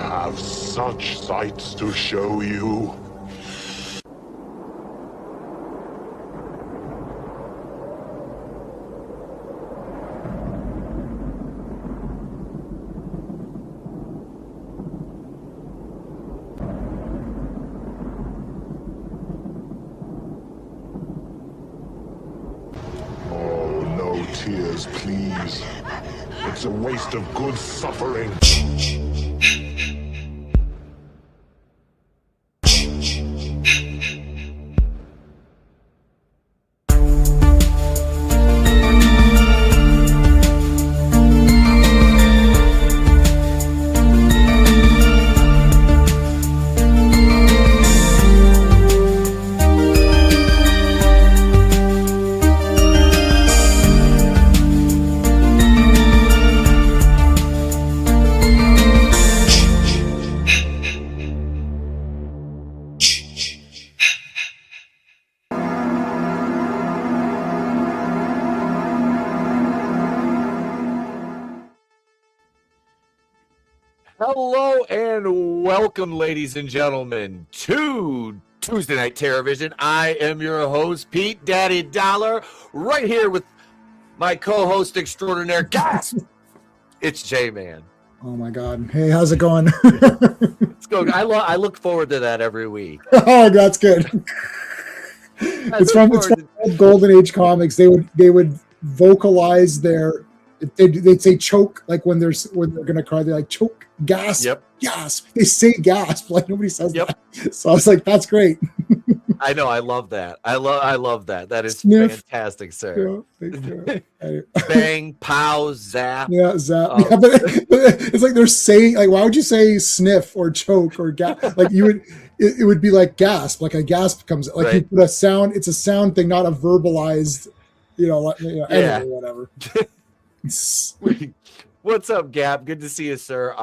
have such sights to show you. Oh, no tears, please. It's a waste of good suffering. Hello and welcome, ladies and gentlemen, to Tuesday Night Terrorvision. I am your host, Pete Daddy Dollar, right here with my co-host extraordinaire, Gasp! It's J-Man. Oh my God! Hey, how's it going? It's going. I look forward to that every week. Oh, that's good. It's from Golden Age comics. They would vocalize their. They'd say choke, like when they're gonna cry. They're like choke, gasp, Yep. gasp. They say gasp, like nobody says Yep. that. So I was like, that's great. I know. I love that. I love that. That is Sniff. fantastic, sir. Yeah, Bang, pow, zap. yeah, zap. Oh. Yeah, but it's like they're saying, like, why would you say sniff or choke or gasp? Like you would, it would be like gasp, like a gasp comes, like you put a sound. It's a sound thing, not a verbalized, Yeah. or whatever. What's up, Gap? Good to see you, sir.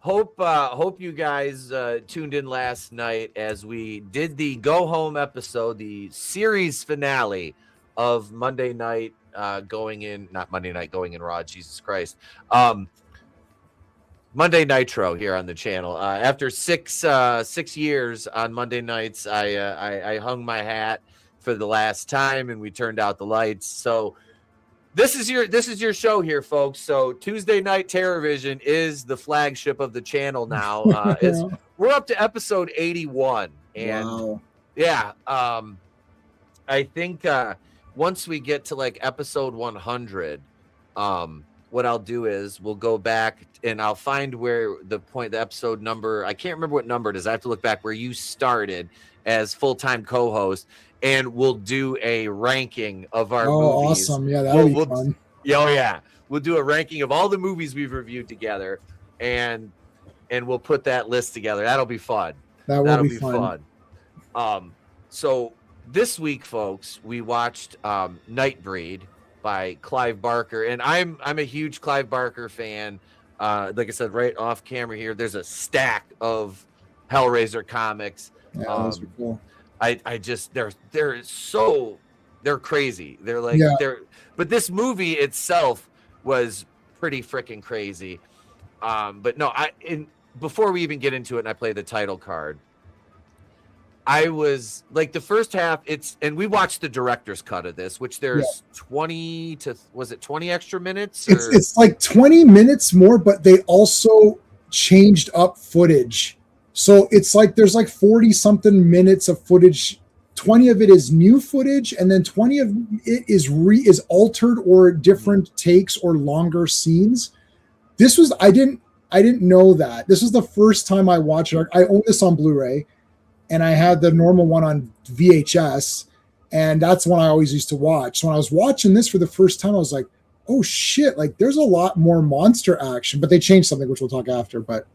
Hope you guys tuned in last night as we did the go home episode, the series finale of Monday night going in Raw. Jesus Christ. Monday Nitro here on the channel. After six years on Monday nights, I hung my hat for the last time and we turned out the lights. So this is your show here, folks. So Tuesday Night Terrorvision is the flagship of the channel now. We're up to episode 81, and wow. Yeah, I think once we get to like episode 100, what I'll do is we'll go back and I'll find where the episode number. I can't remember what number it is. I have to look back where you started as full-time co-host. And we'll do a ranking of our movies. Awesome. Yeah, that'll be fun. Yeah. We'll do a ranking of all the movies we've reviewed together, and we'll put that list together. That'll be fun. That'll be fun. So this week, folks, we watched Nightbreed by Clive Barker, and I'm a huge Clive Barker fan. Like I said, right off camera here, there's a stack of Hellraiser comics. Yeah, those are cool. I just they're crazy. They're like but this movie itself was pretty freaking crazy. But no, before we even get into it and I play the title card, I was like the first half and we watched the director's cut of this, which there's 20 extra minutes? It's like 20 minutes more, but they also changed up footage. So it's like there's like 40 something minutes of footage. 20 of it is new footage, and then 20 of it is altered or different takes or longer scenes. This was I didn't know that. This was the first time I watched it. I own this on Blu-ray, and I had the normal one on VHS, and that's one I always used to watch. So when I was watching this for the first time, I was like, oh shit, like there's a lot more monster action, but they changed something, which we'll talk after. But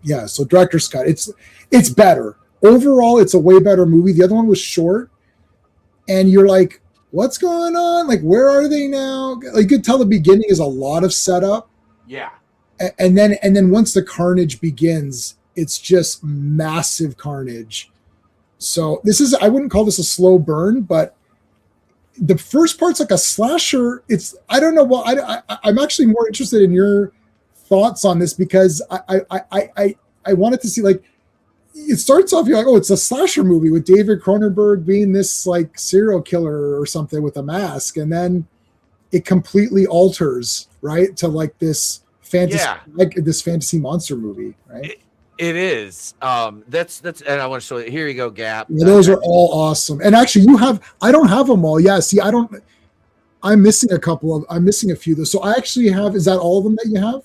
yeah, so director's cut. It's better. Overall, it's a way better movie. The other one was short, and you're like, what's going on? Like, where are they now? Like, you could tell the beginning is a lot of setup. Yeah. And then once the carnage begins, it's just massive carnage. So I wouldn't call this a slow burn, but the first part's like a slasher. I don't know. Well, I'm actually more interested in your thoughts on this because I wanted to see, like, it starts off, you're like, oh, it's a slasher movie with David Cronenberg being this like serial killer or something with a mask, and then it completely alters, right, to like this fantasy, like this fantasy monster movie, right? It is. That's and I want to show you. Here you go, Gap. Yeah, those are all awesome. And actually, I don't have them all. Yeah, see, I'm missing a few though. So I actually have. Is that all of them that you have?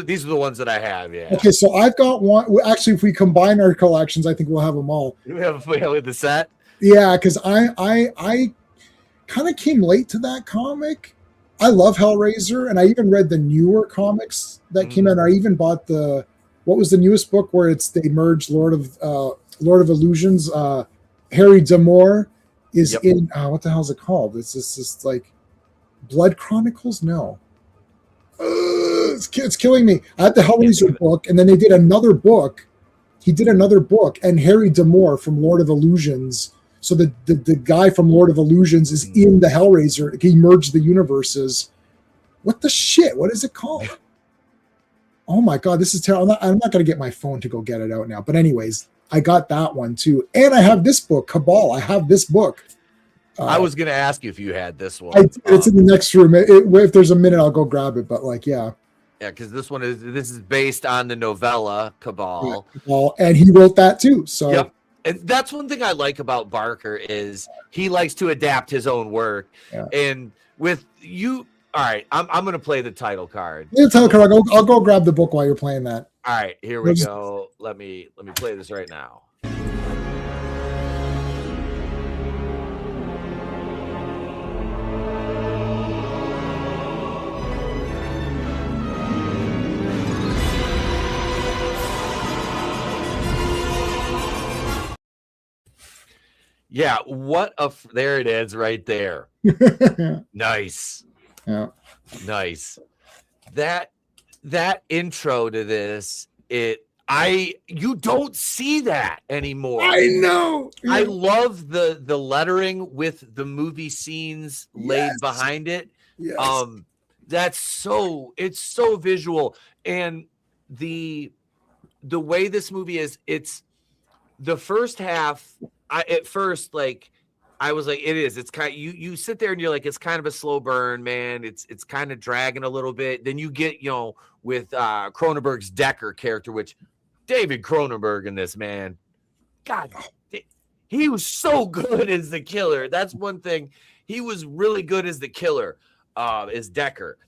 These are the ones that I have. Yeah. Okay, so I've got one. Actually, if we combine our collections, I think we'll have them all. We have the set. Yeah, because I kind of came late to that comic. I love Hellraiser, and I even read the newer comics that came out. I even bought what was the newest book where they merged Lord of Illusions. Harry D'Amour is in what the hell is it called? It's just like Blood Chronicles. No. It's killing me. I had the Hellraiser book, and then they did another book. He did another book, and Harry D'Amour from Lord of Illusions. So the guy from Lord of Illusions is in the Hellraiser. He merged the universes. What the shit? What is it called? Oh my God, this is terrible. I'm not going to get my phone to go get it out now. But anyways, I got that one too. And I have this book, Cabal. I have this book. I was going to ask you if you had this one. It's in the next room. If there's a minute, I'll go grab it. But like, yeah. Yeah, because this is based on the novella Cabal. Yeah, Cabal, and he wrote that too. So yep. And that's one thing I like about Barker is he likes to adapt his own work. Yeah. And with you, all right, I'm going to play the title card. The title card. I'll go grab the book while you're playing that. All right, here we go. Let me play this right now. Yeah, there it is right there. Nice. Yeah. Nice. That intro to this, you don't see that anymore. I know. Yeah. I love the lettering with the movie scenes laid behind it. Yes. It's so visual. And the way this movie is, it's the first half. At first, like, I was like, it's kind of, you sit there and you're like, it's kind of a slow burn, man. It's kind of dragging a little bit. Then you get, with Cronenberg's Decker character, which David Cronenberg in this, man, God, he was so good as the killer. That's one thing. He was really good as the killer, as Decker,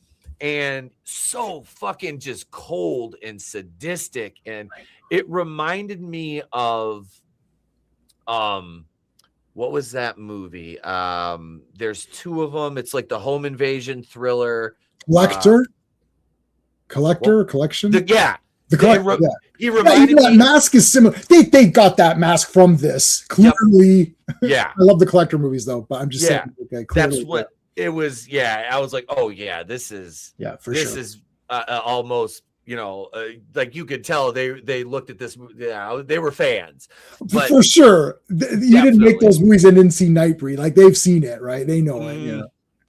and so fucking just cold and sadistic. And it reminded me of, what was that movie? There's two of them. It's like the home invasion thriller. Collector? Collection? The Collector. He reminded that mask is similar. They got that mask from this. Clearly. Yep. Yeah. I love the Collector movies though, but I'm just saying. Okay, clearly, that's what it was. Yeah. I was like, oh yeah, this is almost, like you could tell they looked at this. Yeah, they were fans, but for sure. You didn't make those movies and didn't see Nightbreed. Like they've seen it, right? They know it. Yeah.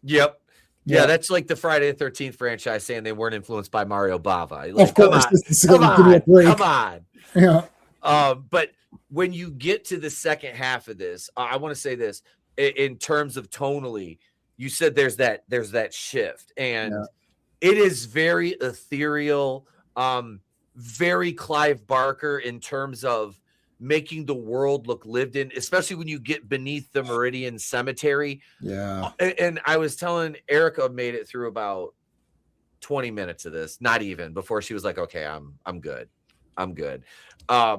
Yep. Yeah, that's like the Friday the 13th franchise saying they weren't influenced by Mario Bava. Like, of course, come on. Yeah. But when you get to the second half of this, I want to say this in terms of tonally. You said there's that shift, and it is very ethereal, very Clive Barker in terms of making the world look lived in, especially when you get beneath the Meridian Cemetery. Yeah. And I was telling Erica made it through about 20 minutes of this, not even, before she was like, okay, I'm good. I'm good.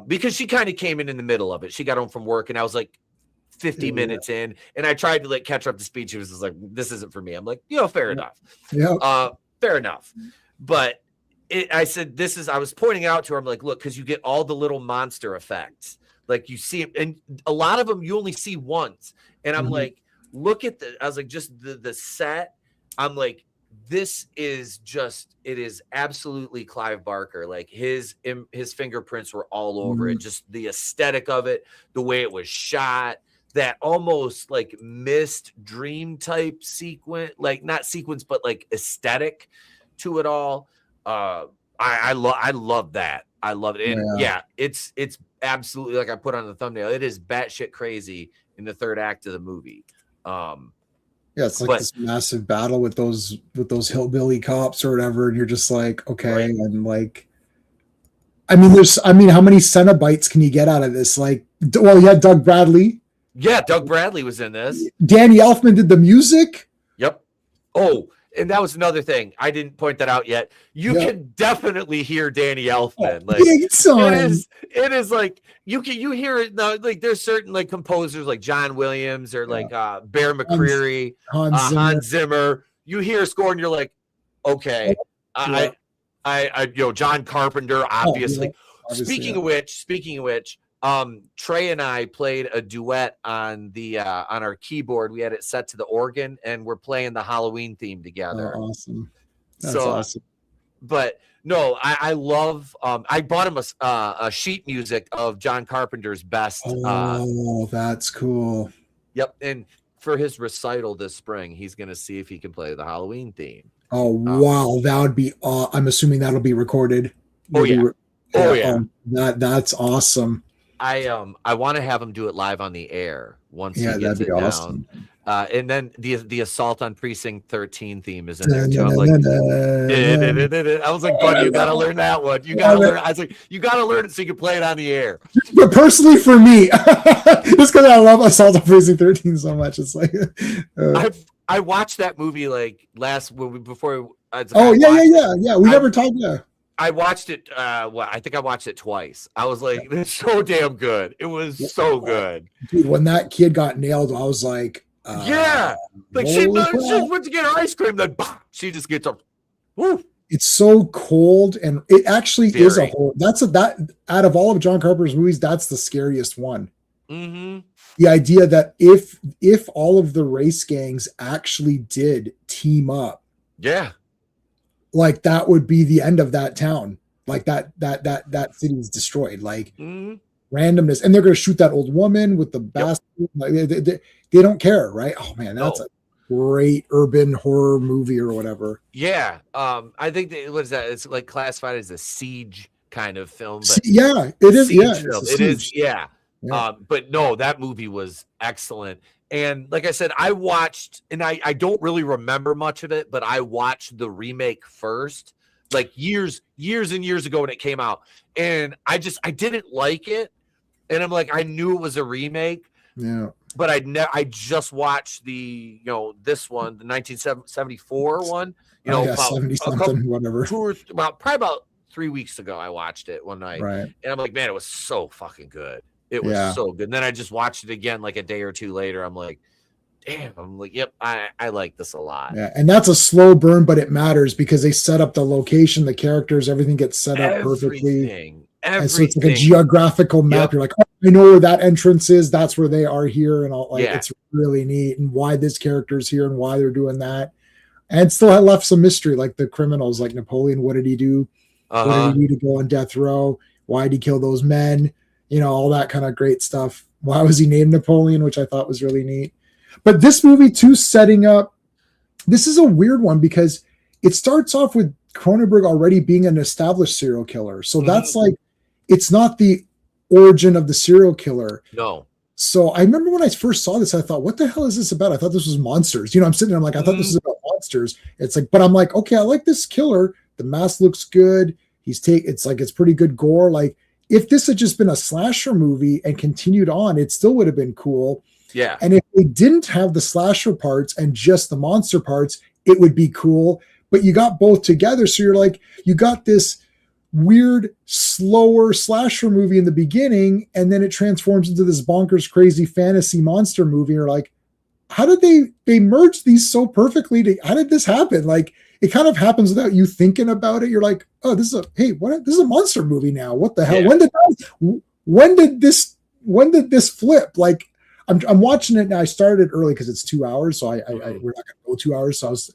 Because she kind of came in the middle of it. She got home from work and I was like 50 minutes in, and I tried to like catch her up to speed. She was just like, this isn't for me. I'm like, fair enough. Yeah. Fair enough. But I said, I was pointing out to her, I'm like, look, because you get all the little monster effects. Like you see, and a lot of them you only see once. And I'm like, look at I was like, just the set. I'm like, it is absolutely Clive Barker. Like his fingerprints were all over it. Just the aesthetic of it, the way it was shot, that almost like mist dream type sequence, like not sequence, but like aesthetic to it all. I love that. I love it. And it's absolutely, like I put on the thumbnail, it is batshit crazy in the third act of the movie. It's like this massive battle with those hillbilly cops or whatever, and you're just like, okay, right. And like, how many Cenobites can you get out of this? Like, well, you had Doug Bradley. Yeah, Doug Bradley was in this. Danny Elfman did the music. Yep. Oh, and that was another thing. I didn't point that out yet. You can definitely hear Danny Elfman. Like, big time. It is like you hear it now. Like there's certain like composers like John Williams or like Bear McCreary, Hans Zimmer. You hear a score and you're like, okay, I John Carpenter, obviously. Speaking of which, Trey and I played a duet on the on our keyboard. We had it set to the organ, and we're playing the Halloween theme together. Oh, awesome! That's awesome. But no, I love. I bought him a sheet music of John Carpenter's best. Oh, that's cool. Yep, and for his recital this spring, he's going to see if he can play the Halloween theme. Oh wow, that would be. I'm assuming that'll be recorded. That's awesome. I want to have him do it live on the air once he gets it awesome. down. And then the Assault on Precinct 13 theme is in there too. I'm like, I was like, buddy, you gotta learn that one. You gotta learn. I was like, you gotta learn it so you can play it on the air. But personally, for me, just because I love Assault on Precinct 13 so much, it's like I watched that movie like before. We never talked. Yeah. I watched it. I think I watched it twice. I was like, "It's so damn good." It was so good, dude. When that kid got nailed, I was like, like she went to get her ice cream, then she just gets up. Woo! It's so cold, and it actually is a whole. That out of all of John Carpenter's movies, that's the scariest one. Mm-hmm. The idea that if all of the race gangs actually did team up, like that would be the end of that town. Like that city is destroyed. Like randomness, and they're going to shoot that old woman with the bastard. Like they don't care, right? Oh man, that's a great urban horror movie or whatever. Yeah, I think what is that? It's like classified as a siege kind of film. But it is. Yeah, it is. Yeah. But no, that movie was excellent. And like I said, I watched, and I don't really remember much of it, but I watched the remake first, like years and years ago when it came out. And I didn't like it. And I'm like, I knew it was a remake. Yeah. But I just watched the, this one, the 1974 one, about 70-something, whatever. Probably about 3 weeks ago, I watched it one night. Right. And I'm like, man, it was so fucking good. It was so good. And then I just watched it again like a day or two later. I'm like, damn. I'm like, yep, I like this a lot. Yeah, and that's a slow burn, but it matters because they set up the location, the characters, everything gets set up perfectly. And so it's like a geographical map. You're like, oh, I know where that entrance is. That's where they are here, and all. Like, it's really neat, and why this character's here, and why they're doing that. And still, I left some mystery, like the criminals, like Napoleon. What did he do? What did he do to go on death row? Why did he kill those men? All that kind of great stuff. Why was he named Napoleon, which I thought was really neat. But this movie, too, setting up, this is a weird one because it starts off with Cronenberg already being an established serial killer. So that's like, it's not the origin of the serial killer. No. So I remember when I first saw this, I thought, what the hell is this about? I thought this was monsters. I'm sitting there, I'm like, I thought this was about monsters. It's like, but I'm like, okay, I like this killer. The mask looks good. It's pretty good gore. Like, if this had just been a slasher movie and continued on, it still would have been cool. Yeah. And if they didn't have the slasher parts and just the monster parts, it would be cool. But you got both together. So you're like, you got this weird, slower slasher movie in the beginning, and then it transforms into this bonkers, crazy fantasy monster movie. You're like, how did they merge these so perfectly? How did this happen? Like, it kind of happens without you thinking about it. You're like, oh, this is a monster movie now. What the hell? Yeah. When did this flip? Like, I'm watching it now. I started early because it's 2 hours, so we're not gonna go 2 hours. So I was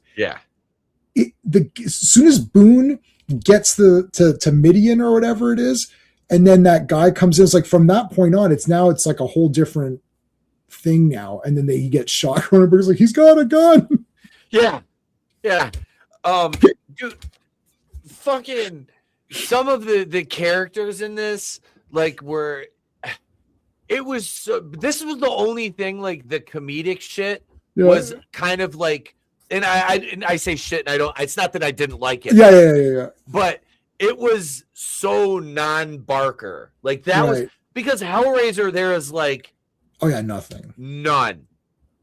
as soon as Boone gets to Midian or whatever it is, and then that guy comes in. It's like from that point on, it's like a whole different thing now. And then he gets shot. Cronenberg's like, he's got a gun. Yeah. Dude, fucking some of the characters in this like were. It was this was the only thing like the comedic shit was kind of like, and I say shit and I don't. It's not that I didn't like it. Yeah. But it was so non-Barker. Like that was because Hellraiser there is like nothing. None.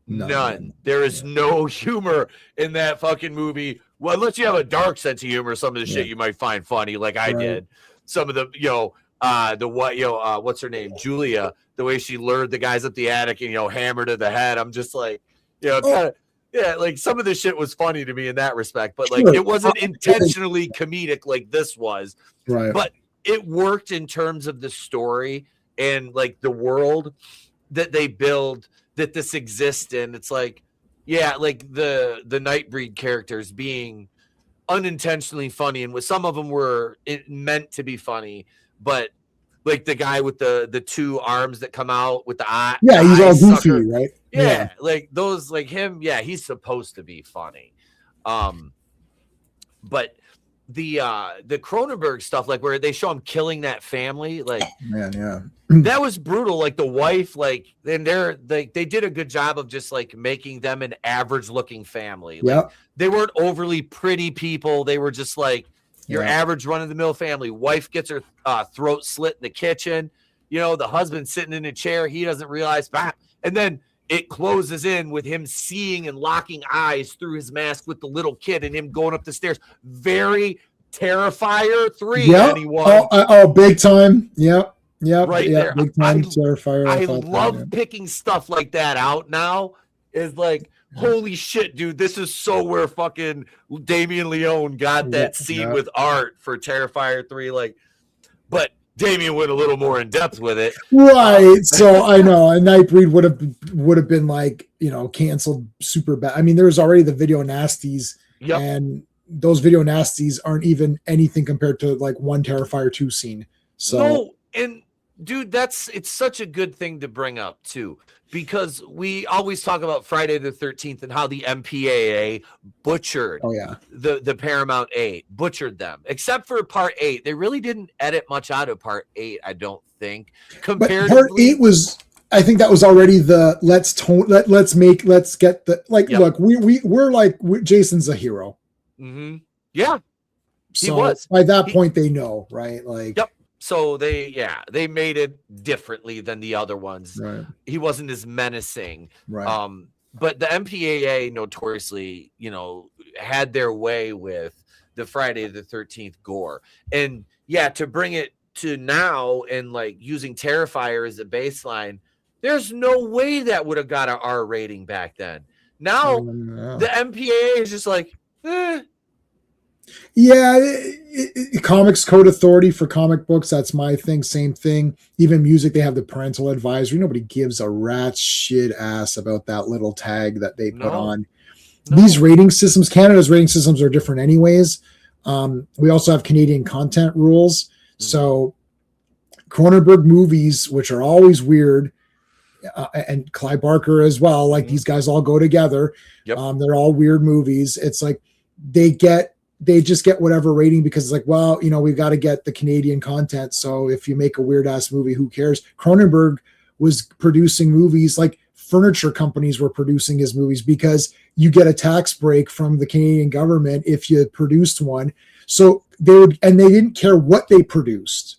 There is no humor in that fucking movie. Well, unless you have a dark sense of humor, some of the shit you might find funny, like I did. Some of the what's her name? Julia, the way she lured the guys up the attic and hammer to the head. I'm just like, like some of the shit was funny to me in that respect, but like it wasn't intentionally comedic like this was. Right. But it worked in terms of the story and like the world that they build that this exists in. It's like, like the Nightbreed characters being unintentionally funny, and with some of them were meant to be funny, but like the guy with the two arms that come out with the eye. Yeah, he's all goofy, sucker. Right? Yeah, like those, like him. Yeah, he's supposed to be funny. But the Cronenberg stuff, like where they show him killing that family, like that was brutal. Like the wife, like and they did a good job of just like making them an average looking family. Like they weren't overly pretty people. They were just like your average run-of-the-mill family. Wife gets her throat slit in the kitchen. The husband sitting in a chair. He doesn't realize. And then it closes in with him seeing and locking eyes through his mask with the little kid and him going up the stairs. Very Terrifier 3, anyone. Big time. Yep. Right there. Big time Terrifier. I love picking stuff like that out now. Is like, holy shit, dude, this is so where fucking Damien Leone got that scene with art for Terrifier 3. Like, but Damien went a little more in depth with it. Right. So I know a Nightbreed would have been like, canceled super bad. I mean, there was already the video nasties and those video nasties aren't even anything compared to like one Terrifier 2 scene. So no, and dude, it's such a good thing to bring up too, because we always talk about Friday the 13th and how the MPAA butchered the Paramount 8, butchered them, except for part 8. They really didn't edit much out of part 8, I don't think. But part 8 was, I think that was already the let's get the look, we're like Jason's a hero. Mm-hmm. Yeah. So he was. By that point they know, right? Like So they made it differently than the other ones. Right. He wasn't as menacing. Right. But the MPAA notoriously, had their way with the Friday the 13th gore. And to bring it to now and like using Terrifier as a baseline, there's no way that would have got an R rating back then. Now the MPAA is just like, Comics Code Authority for comic books, that's my thing. Same thing. Even music, they have the parental advisory. Nobody gives a rat's shit ass about that little tag that they put on. These rating systems, Canada's rating systems are different anyways. We also have Canadian content rules. So Cronenberg movies, which are always weird, and Clive Barker as well, like these guys all go together. They're all weird movies. It's like they just get whatever rating because it's like, well, we've got to get the Canadian content. So if you make a weird ass movie, who cares? Cronenberg was producing movies, like furniture companies were producing his movies because you get a tax break from the Canadian government if you produced one. So they didn't care what they produced,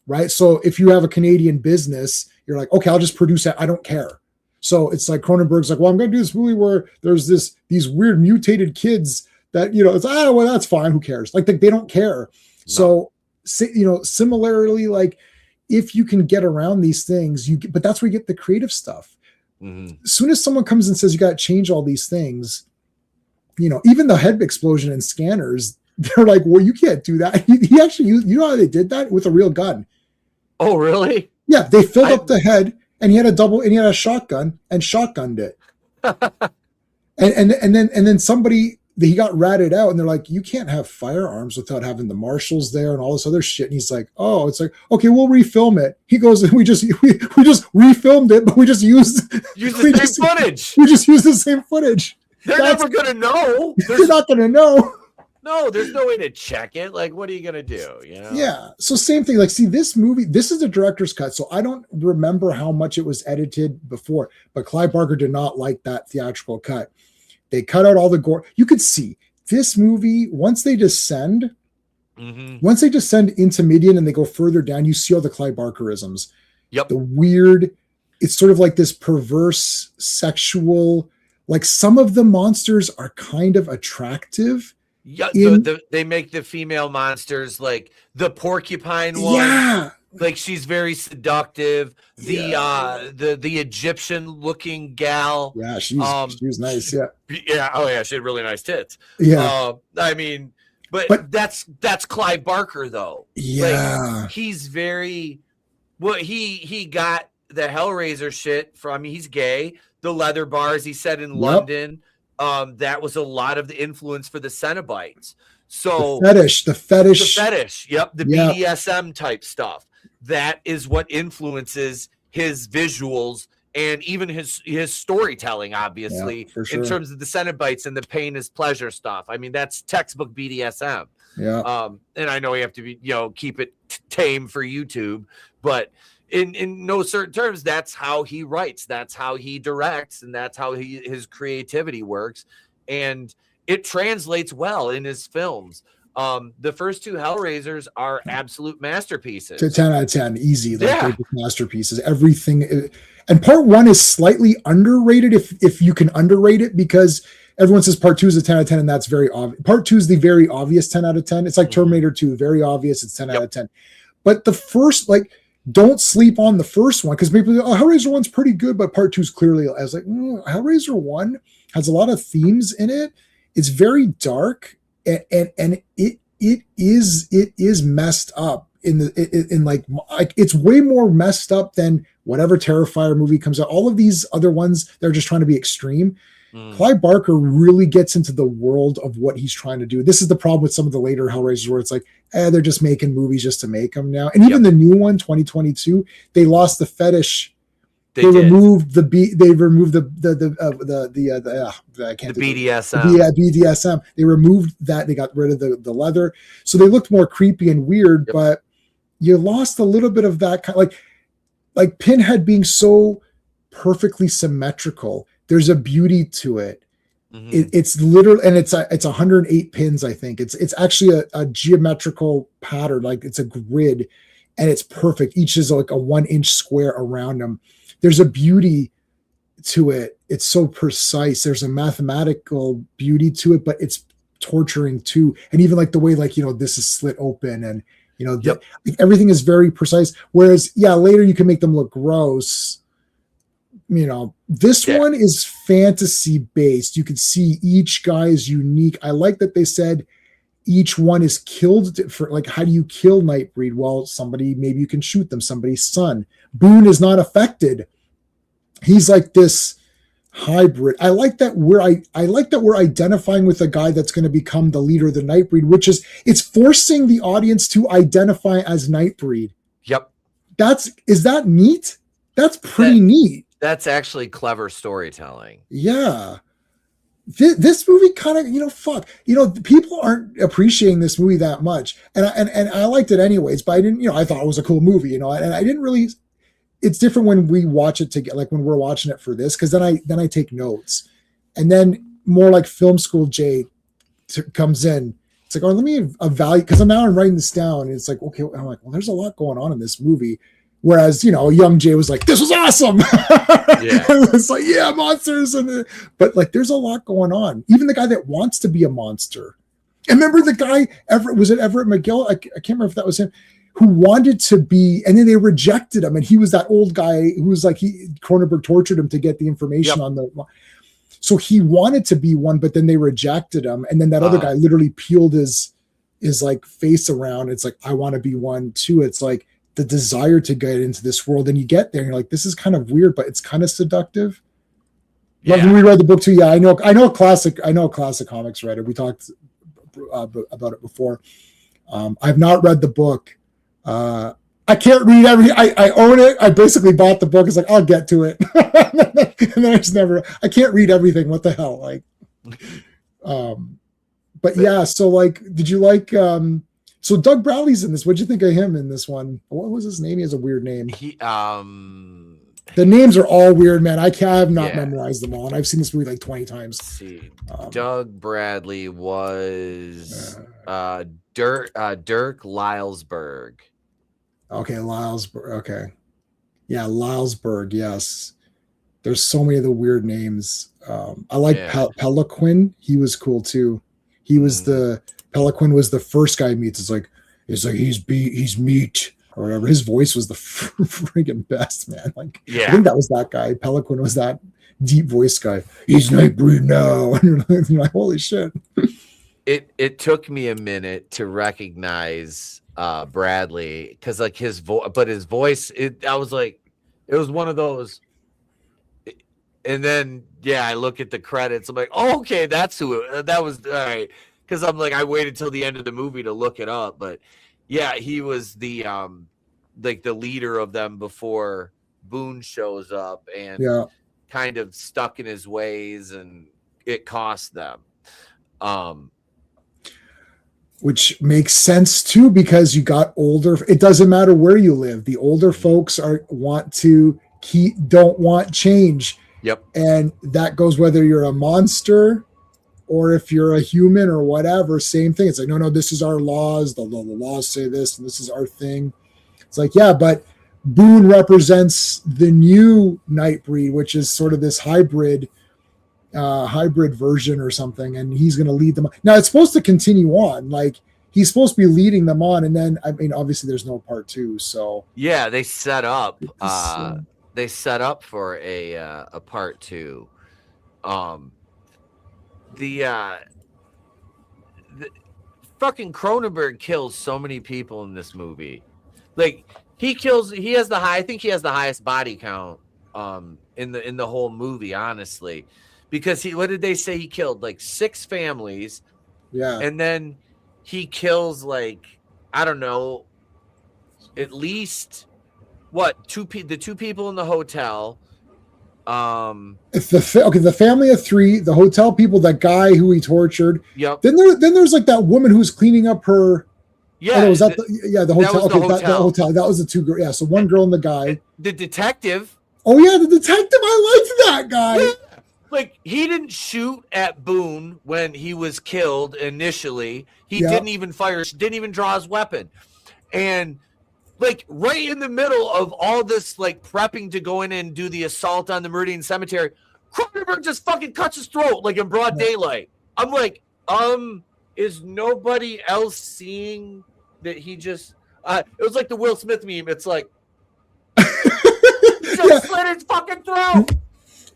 right? So if you have a Canadian business, you're like, okay, I'll just produce it. I don't care. So it's like Cronenberg's like, well, I'm going to do this movie where there's these weird mutated kids that, it's, well, that's fine. Who cares? Like they don't care. No. So, similarly, like if you can get around these things, but that's where you get the creative stuff. Mm-hmm. As soon as someone comes and says, you got to change all these things, even the head explosion and scanners, they're like, well, you can't do that. He actually used, how they did that with a real gun. Oh, really? Yeah. They filled up the head and he had a shotgun and shotgunned it. and then somebody, he got ratted out and they're like, you can't have firearms without having the marshals there and all this other shit. And he's like, oh, it's like, okay, we'll refilm it. He goes, we just refilmed it, but we just used the same footage. We just used the same footage. They're never going to know. They're not going to know. No, there's no way to check it. Like, what are you gonna do? You know? Yeah. So same thing. Like, see, this movie, this is the director's cut. So I don't remember how much it was edited before, but Clive Barker did not like that theatrical cut. They cut out all the gore. You could see this movie once they descend into Midian and they go further down, you see all the Clive Barkerisms. Yep. The weird, it's sort of like this perverse sexual, like some of the monsters are kind of attractive. Yeah, they make the female monsters like the porcupine one. Yeah. Like she's very seductive. The Egyptian looking gal. Yeah, she was nice. Yeah. Yeah. Oh yeah, she had really nice tits. Yeah. I mean, but that's Clive Barker though. Yeah. Like, he's very he got the Hellraiser shit from, he's gay. The leather bars he said in London. That was a lot of the influence for the Cenobites. So the fetish. Yep. The BDSM type stuff. That is what influences his visuals and even his storytelling, obviously, for sure. In terms of the Cenobites and the pain is pleasure stuff. I mean, that's textbook BDSM. Yeah. And I know you have to be, keep it tame for YouTube, but in no certain terms, that's how he writes, that's how he directs, and that's how his creativity works. And it translates well in his films. The first two Hellraisers are absolute masterpieces. 10 out of 10, easy. They're masterpieces. Everything. And part one is slightly underrated if you can underrate it, because everyone says part two is a 10 out of 10, and that's very obvious. Part two is the very obvious 10 out of 10. It's like Terminator 2, very obvious. It's 10 out of 10. But the first, don't sleep on the first one, because people go, Hellraiser 1's pretty good, but part 2 is clearly, I was like, Hellraiser 1 has a lot of themes in it. It's very dark, and it is messed up in it's way more messed up than whatever Terrifier movie comes out. All of these other ones, they're just trying to be extreme. Clive Barker really gets into the world of what he's trying to do. This is the problem with some of the later Hellraisers, where it's like, they're just making movies just to make them now. And even the new one, 2022, they lost the fetish. They removed the BDSM. Yeah, BDSM. They removed that. They got rid of the leather, so they looked more creepy and weird. But you lost a little bit of that kind, like Pinhead being so perfectly symmetrical. There's a beauty to it. It's literally, and it's 108 pins. I think it's actually a geometrical pattern. Like it's a grid, and it's perfect. Each is like a 1 inch square around them. There's a beauty to it. It's so precise. There's a mathematical beauty to it, but it's torturing too. And even like the way, this is slit open, and everything is very precise. Whereas, later you can make them look gross. This one is fantasy based. You can see each guy is unique. I like that they said each one is killed for, how do you kill Nightbreed? Well, maybe you can shoot them, somebody's son. Boone is not affected. He's like this hybrid. I like that we're identifying with a guy that's going to become the leader of the Nightbreed, which is, it's forcing the audience to identify as Nightbreed. Yep. Is that neat? That's pretty neat. That's actually clever storytelling. Yeah. This movie kind of, people aren't appreciating this movie that much. And I liked it anyways, but I didn't, I thought it was a cool movie, and I didn't really, it's different when we watch it together, like when we're watching it for this, because then I take notes. And then more like film school Jay comes in. It's like, let me evaluate, because I'm writing this down. And it's like, okay, I'm like, well, there's a lot going on in this movie. Whereas, young Jay was like, this was awesome. It's like, monsters. But there's a lot going on. Even the guy that wants to be a monster. And remember the guy, Everett McGill? I can't remember if that was him, who wanted to be, and then they rejected him. And he was that old guy who was like, Cronenberg tortured him to get the information on the, so he wanted to be one, but then they rejected him. And then that other guy literally peeled his face around. It's like, I want to be one too. It's like, the desire to get into this world, and you get there and you're like, this is kind of weird, but it's kind of seductive. Like when we read the book too, I know a classic comics writer. We talked about it before. I've not read the book. I can't read everything. I own it. I basically bought the book. It's like, I'll get to it. And then I can't read everything. What the hell? But yeah, so like, did you like? So Doug Bradley's in this. What'd you think of him in this one? What was his name? He has a weird name. The names are all weird, man. I have not memorized them all, and I've seen this movie like 20 times. Let's see, Doug Bradley was Dirk Lylesburg. Okay, Lylesburg. Okay, yeah, Lylesburg. Yes, there's so many of the weird names. I like Peliquin. He was cool too. He was Peliquin was the first guy he meets. It's like he's meat or whatever. His voice was the friggin' best, man. Like, I think that was that guy. Peliquin was that deep voice guy. He's Nightbreed now. And you're like, holy shit. It took me a minute to recognize Bradley because like his voice, I was like, it was one of those. And then I look at the credits. I'm like, oh, okay, that's who that was. All right, because I'm like, I waited till the end of the movie to look it up, but yeah, he was the like the leader of them before Boone shows up and kind of stuck in his ways, and it cost them. Which makes sense too, because you got older. It doesn't matter where you live. The older folks don't want change. Yep. And that goes whether you're a monster or if you're a human or whatever, same thing. It's like, no, this is our laws. The laws say this, and this is our thing. It's like, yeah, but Boone represents the new Nightbreed, which is sort of this hybrid version or something, and he's going to lead them. Now it's supposed to continue on. Like, he's supposed to be leading them on, and then, I mean, obviously there's no part 2, so. Yeah, they set up. They set up for a part 2. The fucking Cronenberg kills so many people in this movie. Like, I think he has the highest body count in the whole movie, honestly, because what did they say he killed? Like 6 families. Yeah. And then he kills, like, I don't know, at least the 2 people in the hotel. The family of 3, the hotel people, that guy who he tortured. Yep. Then there's like that woman who's cleaning up her. Yeah. Was that the hotel? That was the hotel. That was the 2 girls. Yeah. So one girl and the guy. The detective. Oh yeah, the detective. I liked that guy. Yeah. Like, he didn't shoot at Boone when he was killed initially. He didn't even fire. Didn't even draw his weapon. And like right in the middle of all this, like prepping to go in and do the assault on the Meridian Cemetery, Cronenberg just fucking cuts his throat like in broad daylight. I'm like, is nobody else seeing that he just? It was like the Will Smith meme. It's like, just slit his fucking throat.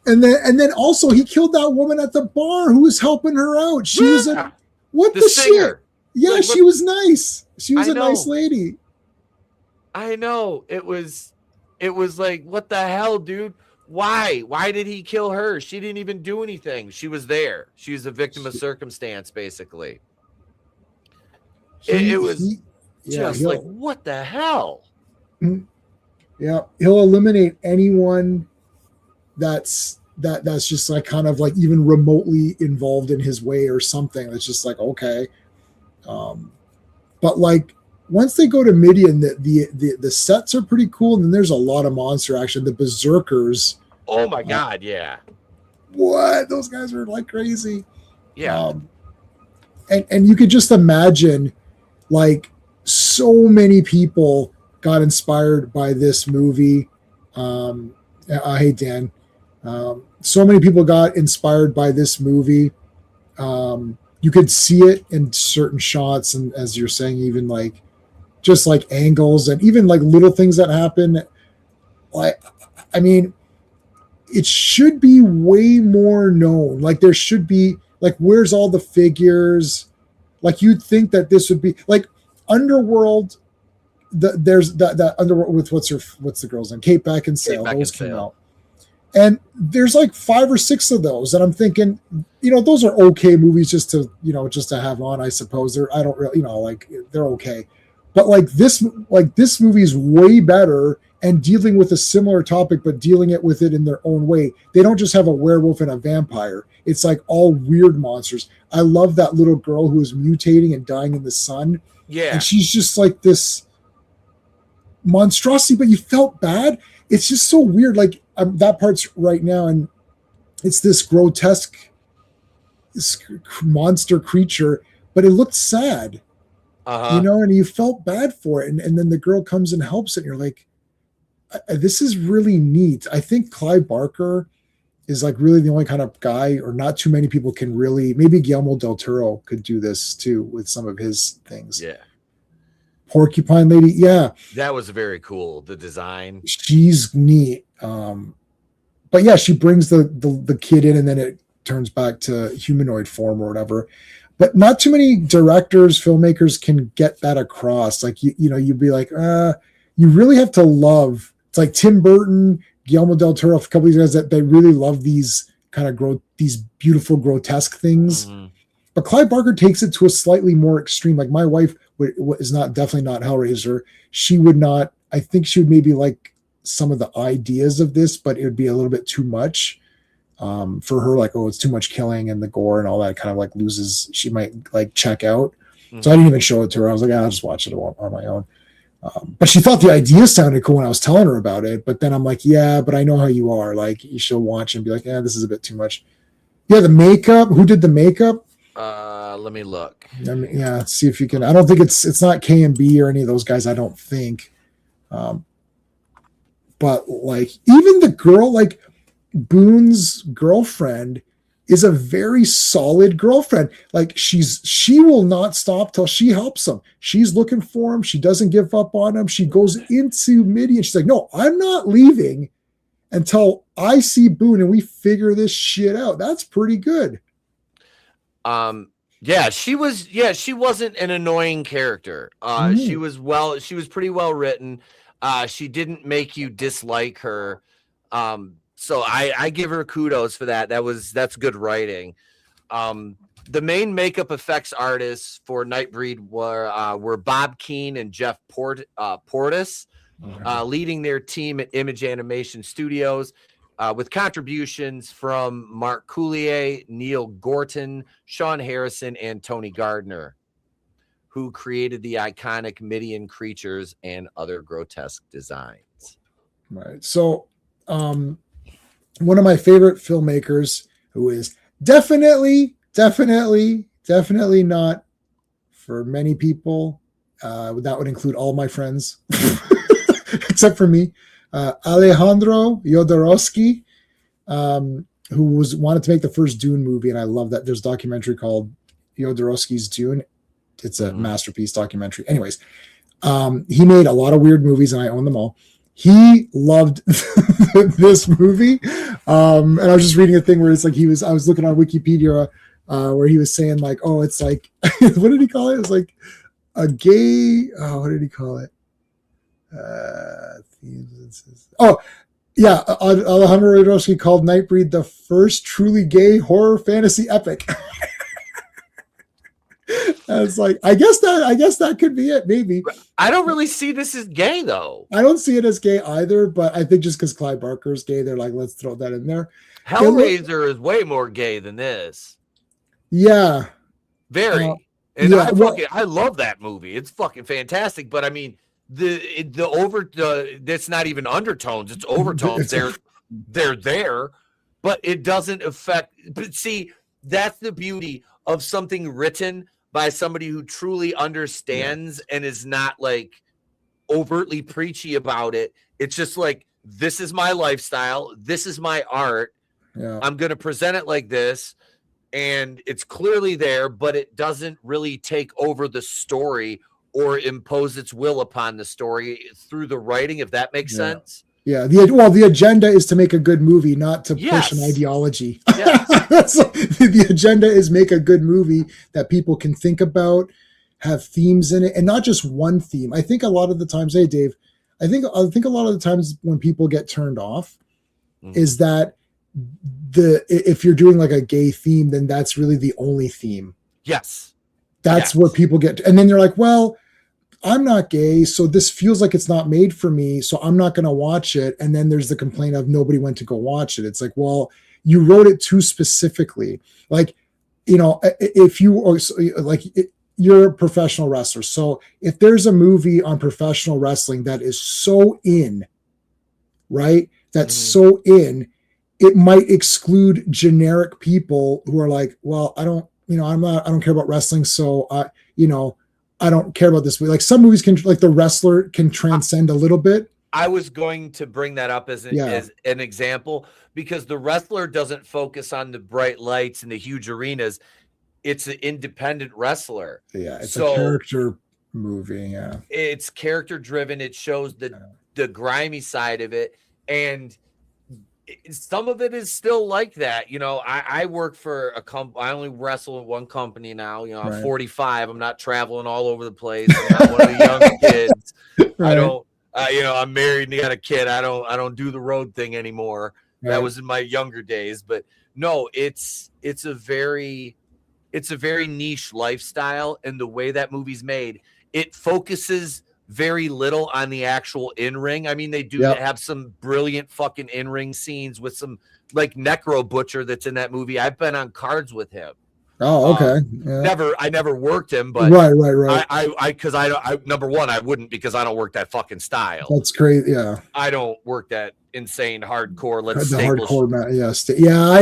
And then also he killed that woman at the bar who was helping her out. She was the shit? Yeah, like, she was nice. She was a nice lady. I know. It was like, what the hell, dude? Why did he kill her? She didn't even do anything. She was there. She was a victim of circumstance, basically. It was like, what the hell? Yeah, he'll eliminate anyone that's just like kind of like even remotely involved in his way or something. It's just like, okay. But like, once they go to Midian, the sets are pretty cool, and then there's a lot of monster action. The berserkers. Oh my god, yeah. What? Those guys are like crazy. Yeah. And you could just imagine, like, so many people got inspired by this movie. Hey Dan. So many people got inspired by this movie. You could see it in certain shots, and as you're saying, even like just like angles and even like little things that happen. Like, I mean, it should be way more known. Like, there should be, like, where's all the figures? Like, you'd think that this would be like Underworld. There's that Underworld with what's the girl's name? Kate Beckinsale. Those came out. And there's like 5 or 6 of those. And I'm thinking, those are okay movies just to have on, I suppose. I don't really, like, they're okay. But like this movie is way better. and dealing with a similar topic, but dealing it with it in their own way. They don't just have a werewolf and a vampire. It's like all weird monsters. I love that little girl who is mutating and dying in the sun. Yeah. And she's just like this monstrosity, but you felt bad. It's just so weird. Like that part's right now, and it's this grotesque monster creature, but it looked sad, and you felt bad for it. And then the girl comes and helps it. And you're like, this is really neat. I think Clive Barker is like really the only kind of guy, or not too many people can really, maybe Guillermo del Toro could do this too with some of his things. Yeah. Porcupine Lady. Yeah. That was very cool. The design. She's neat. But yeah, she brings the kid in, and then it turns back to humanoid form or whatever. But not too many directors, filmmakers can get that across. Like, you'd be like, you really have to love. It's like Tim Burton, Guillermo del Toro, a couple of these guys that they really love these kind of these beautiful, grotesque things. Mm-hmm. But Clive Barker takes it to a slightly more extreme. Like my wife is definitely not Hellraiser. She would not. I think she would maybe like some of the ideas of this, but it would be a little bit too much for her. Like, oh, it's too much killing and the gore and all that kind of like loses. She might like check out. Mm-hmm. So I didn't even show it to her. I was like, I'll just watch it on my own. But she thought the idea sounded cool when I was telling her about it. But then I'm like, yeah, but I know how you are. Like, she'll watch and be like, yeah, this is a bit too much. Yeah, the makeup. Who did the makeup? Let me look. I mean, yeah, let's see if you can. I don't think it's not K&B or any of those guys. I don't think. But like, even the girl, like Boone's girlfriend, is a very solid girlfriend. Like she will not stop till she helps him. She's looking for him. She doesn't give up on him. She goes into Midi and she's like, no, I'm not leaving until I see Boone and we figure this shit out. That's pretty good. Yeah, she wasn't an annoying character. She was pretty well written. She didn't make you dislike her. So I give her kudos for that. That's good writing. The main makeup effects artists for Nightbreed were Bob Keane and Jeff Portis, leading their team at Image Animation Studios, with contributions from Mark Coulier, Neil Gorton, Sean Harrison, and Tony Gardner, who created the iconic Midian creatures and other grotesque designs. Right. So, one of my favorite filmmakers, who is definitely not for many people, that would include all my friends, except for me, Alejandro Jodorowsky, who wanted to make the first Dune movie, and I love that. There's a documentary called Jodorowsky's Dune. It's a masterpiece documentary. Anyways, he made a lot of weird movies, and I own them all. He loved this movie. And I was just reading a thing where it's like I was looking on Wikipedia where he was saying like, oh, it's like, what did he call it? It was like a gay, what did he call it? Alejandro Jodorowsky called Nightbreed the first truly gay horror fantasy epic. I was like, I guess that could be it. Maybe. I don't really see this as gay though. I don't see it as gay either, but I think just because Clive Barker is gay, they're like, let's throw that in there. Hellraiser is way more gay than this. Yeah. Very. I love that movie. It's fucking fantastic. But I mean, that's not even undertones, it's overtones. They're there, but it doesn't affect. But see, that's the beauty of something written by somebody who truly understands and is not like overtly preachy about it. It's just like, this is my lifestyle. This is my art. Yeah. I'm going to present it like this. And it's clearly there, but it doesn't really take over the story or impose its will upon the story through the writing, if that makes sense. Yeah. The agenda is to make a good movie, not to push an ideology. Yes. So the agenda is make a good movie that people can think about, have themes in it, and not just one theme. I think a lot of the times, hey Dave, I think a lot of the times when people get turned off is that if you're doing like a gay theme, then that's really the only theme. Yes. That's where people get, and then they're like, well, I'm not gay, so this feels like it's not made for me, so I'm not going to watch it. And then there's the complaint of nobody went to go watch it. It's like, well, you wrote it too specifically. Like, you know, if you like, you're a professional wrestler. So if there's a movie on professional wrestling that is so in, right? That's so in, it might exclude generic people who are like, well, I don't care about wrestling. So, I don't care about this movie. Like some movies can, like The Wrestler can transcend a little bit. I was going to bring that up as an example, because The Wrestler doesn't focus on the bright lights and the huge arenas. It's an independent wrestler. Yeah, it's a character movie. Yeah, it's character driven. It shows the grimy side of it, and some of it is still like that. You know, I work for a company. I only wrestle in one company now. You know, I'm 45. I'm not traveling all over the place. I'm not one of the young kids. Right. I don't. I'm married and got a kid. I don't do the road thing anymore. Right. That was in my younger days. But no, it's a very niche lifestyle, and the way that movie's made, it focuses very little on the actual in-ring. I mean, they do have some brilliant fucking in-ring scenes with some, like, Necro Butcher that's in that movie. I've been on cards with him. Oh, okay. I never worked him, but right. I number one, I wouldn't, because I don't work that fucking style. That's great. Yeah. I don't work that insane hardcore.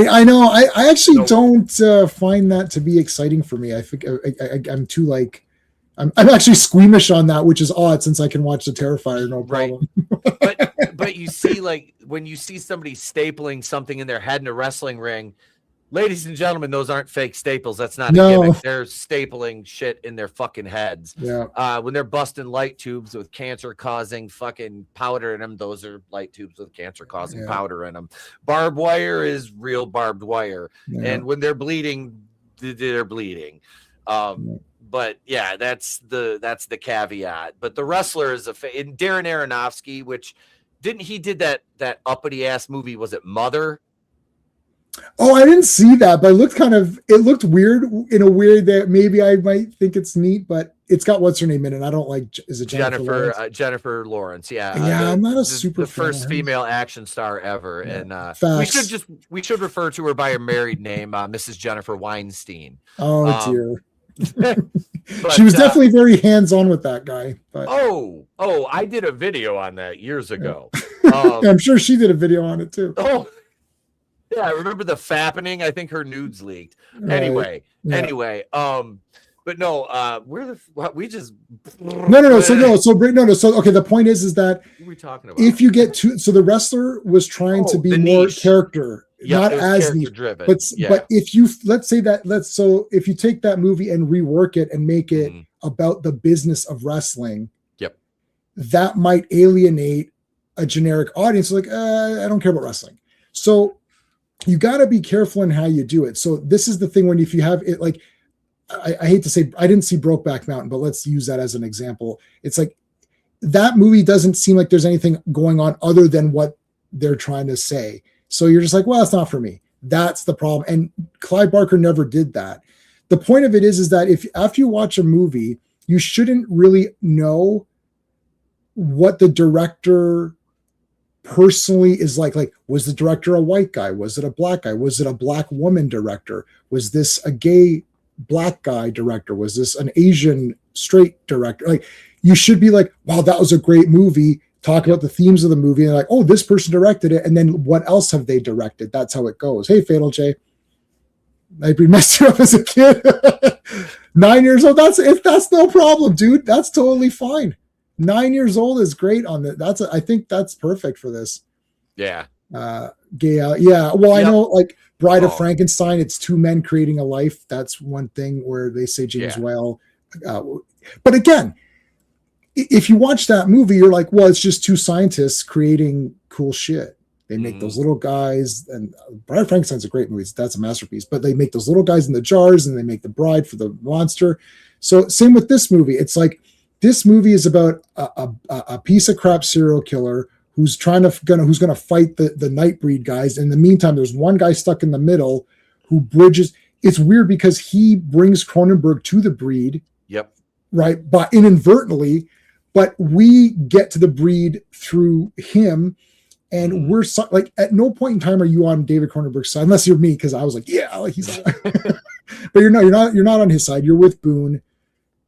I know. I actually don't find that to be exciting for me. I think I'm too like, I'm actually squeamish on that, which is odd since I can watch The Terrifier, no problem. Right. but you see, like, when you see somebody stapling something in their head in a wrestling ring, ladies and gentlemen, those aren't fake staples. That's not a gimmick. They're stapling shit in their fucking heads. Yeah. When they're busting light tubes with cancer-causing fucking powder in them, those are light tubes with cancer-causing powder in them. Barbed wire is real barbed wire. Yeah. And when they're bleeding, they're bleeding. But yeah, that's the caveat. But The Wrestler is in Darren Aronofsky, which he did that uppity ass movie. Was it Mother? Oh, I didn't see that, but it looked weird in a way that maybe I might think it's neat, but it's got what's her name in it. I don't like, is it Jennifer Lawrence? Yeah. I'm not a super the first female action star ever. Yeah. And we should refer to her by her married name, Mrs. Jennifer Weinstein. Oh dear. She was definitely very hands-on with that guy. But I did a video on that years ago. I'm sure she did a video on it too. Yeah, I remember the fappening. I think her nudes leaked. Anyway, but no, we just no. So okay, the point is that what are we talking about? If you get so The Wrestler was trying to be more niche. Character, not as niche, driven. But if you if you take that movie and rework it and make it about the business of wrestling, that might alienate a generic audience. Like, I don't care about wrestling, so. You got to be careful in how you do it. So this is the thing when if you have it, like, I hate to say, I didn't see Brokeback Mountain, but let's use that as an example. It's like that movie doesn't seem like there's anything going on other than what they're trying to say. So you're just like, well, it's not for me. That's the problem. And Clive Barker never did that. The point of it is that if after you watch a movie, you shouldn't really know what the director personally is like was the director a white guy, was it a black guy, was it a black woman director, was this a gay black guy director, was this an Asian straight director? Like, you should be like, wow, that was a great movie, talk about the themes of the movie, and like, oh, this person directed it, and then what else have they directed? That's how it goes. Hey, Fatal J, Nightbreed messed you up as a kid. 9 years old, that's no problem, dude. That's totally fine. 9 years old is great on that. I think that's perfect for this. Yeah. Gay. Yeah. Well, I know, like Bride of Frankenstein, it's two men creating a life. That's one thing where they say James Whale. But again, if you watch that movie, you're like, well, it's just two scientists creating cool shit. They make those little guys, and Bride of Frankenstein's a great movie. That's a masterpiece. But they make those little guys in the jars, and they make the bride for the monster. So same with this movie. It's like, this movie is about a piece of crap serial killer who's gonna fight the Nightbreed guys. In the meantime, there's one guy stuck in the middle who bridges. It's weird because he brings Cronenberg to the breed. Yep. right? But inadvertently, but we get to the breed through him. And we're like, at no point in time are you on David Cronenberg's side, unless you're me, because I was like, yeah, like he's. But you're not on his side. You're with Boone.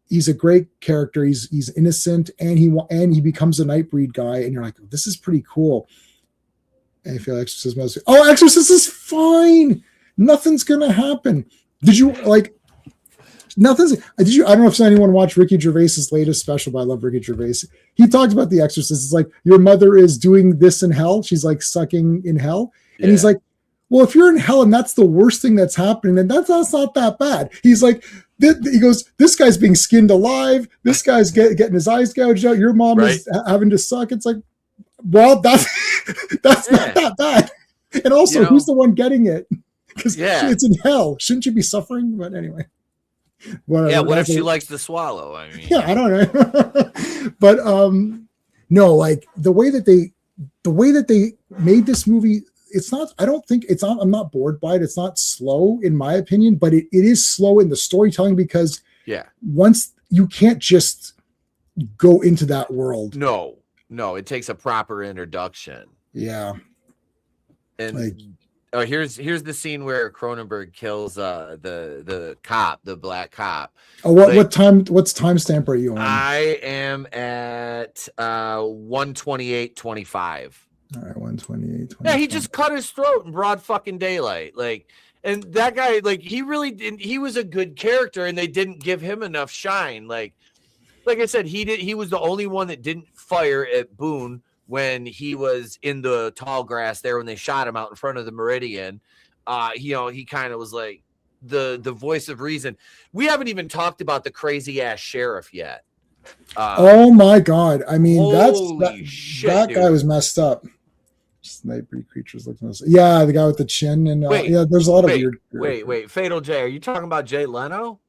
He's a great character. He's innocent, and he becomes a Nightbreed guy, and you're like, oh, this is pretty cool. And I feel Exorcism. Exorcist is fine. Nothing's gonna happen. Did you like? Nothing's. Did you? I don't know if anyone watched Ricky Gervais's latest special, but I love Ricky Gervais. He talks about the Exorcist. It's like your mother is doing this in hell. She's like sucking in hell, and he's like, well, if you're in hell and that's the worst thing that's happening, then that's not that bad. He's like, he goes, this guy's being skinned alive. This guy's getting his eyes gouged out. Your mom is having to suck. It's like, well, that's not that bad. And also, who's the one getting it? Because it's in hell. Shouldn't you be suffering? But anyway. Whatever. Yeah, what if she likes to swallow? I mean, I don't know. But no, like the way that they made this movie, it's not. I don't think it's not. I'm not bored by it. It's not slow, in my opinion, but it is slow in the storytelling because once you can't just go into that world. No, it takes a proper introduction. Yeah, and. Here's the scene where Cronenberg kills the cop, the black cop. Oh, what's timestamp are you on? I am at 1:28:25. All right, 1:28:25. Yeah, he just cut his throat in broad fucking daylight. Like, and that guy, like, he really didn't. He was a good character, and they didn't give him enough shine. Like I said, he was the only one that didn't fire at Boone when he was in the tall grass there when they shot him out in front of the Meridian. He kind of was like the voice of reason. We haven't even talked about the crazy ass sheriff yet. Oh my God. I mean, shit, that guy was messed up. Nightbreed creatures look messed up. Yeah, the guy with the chin and there's a lot of weird. Wait, Fatal J. Are you talking about Jay Leno?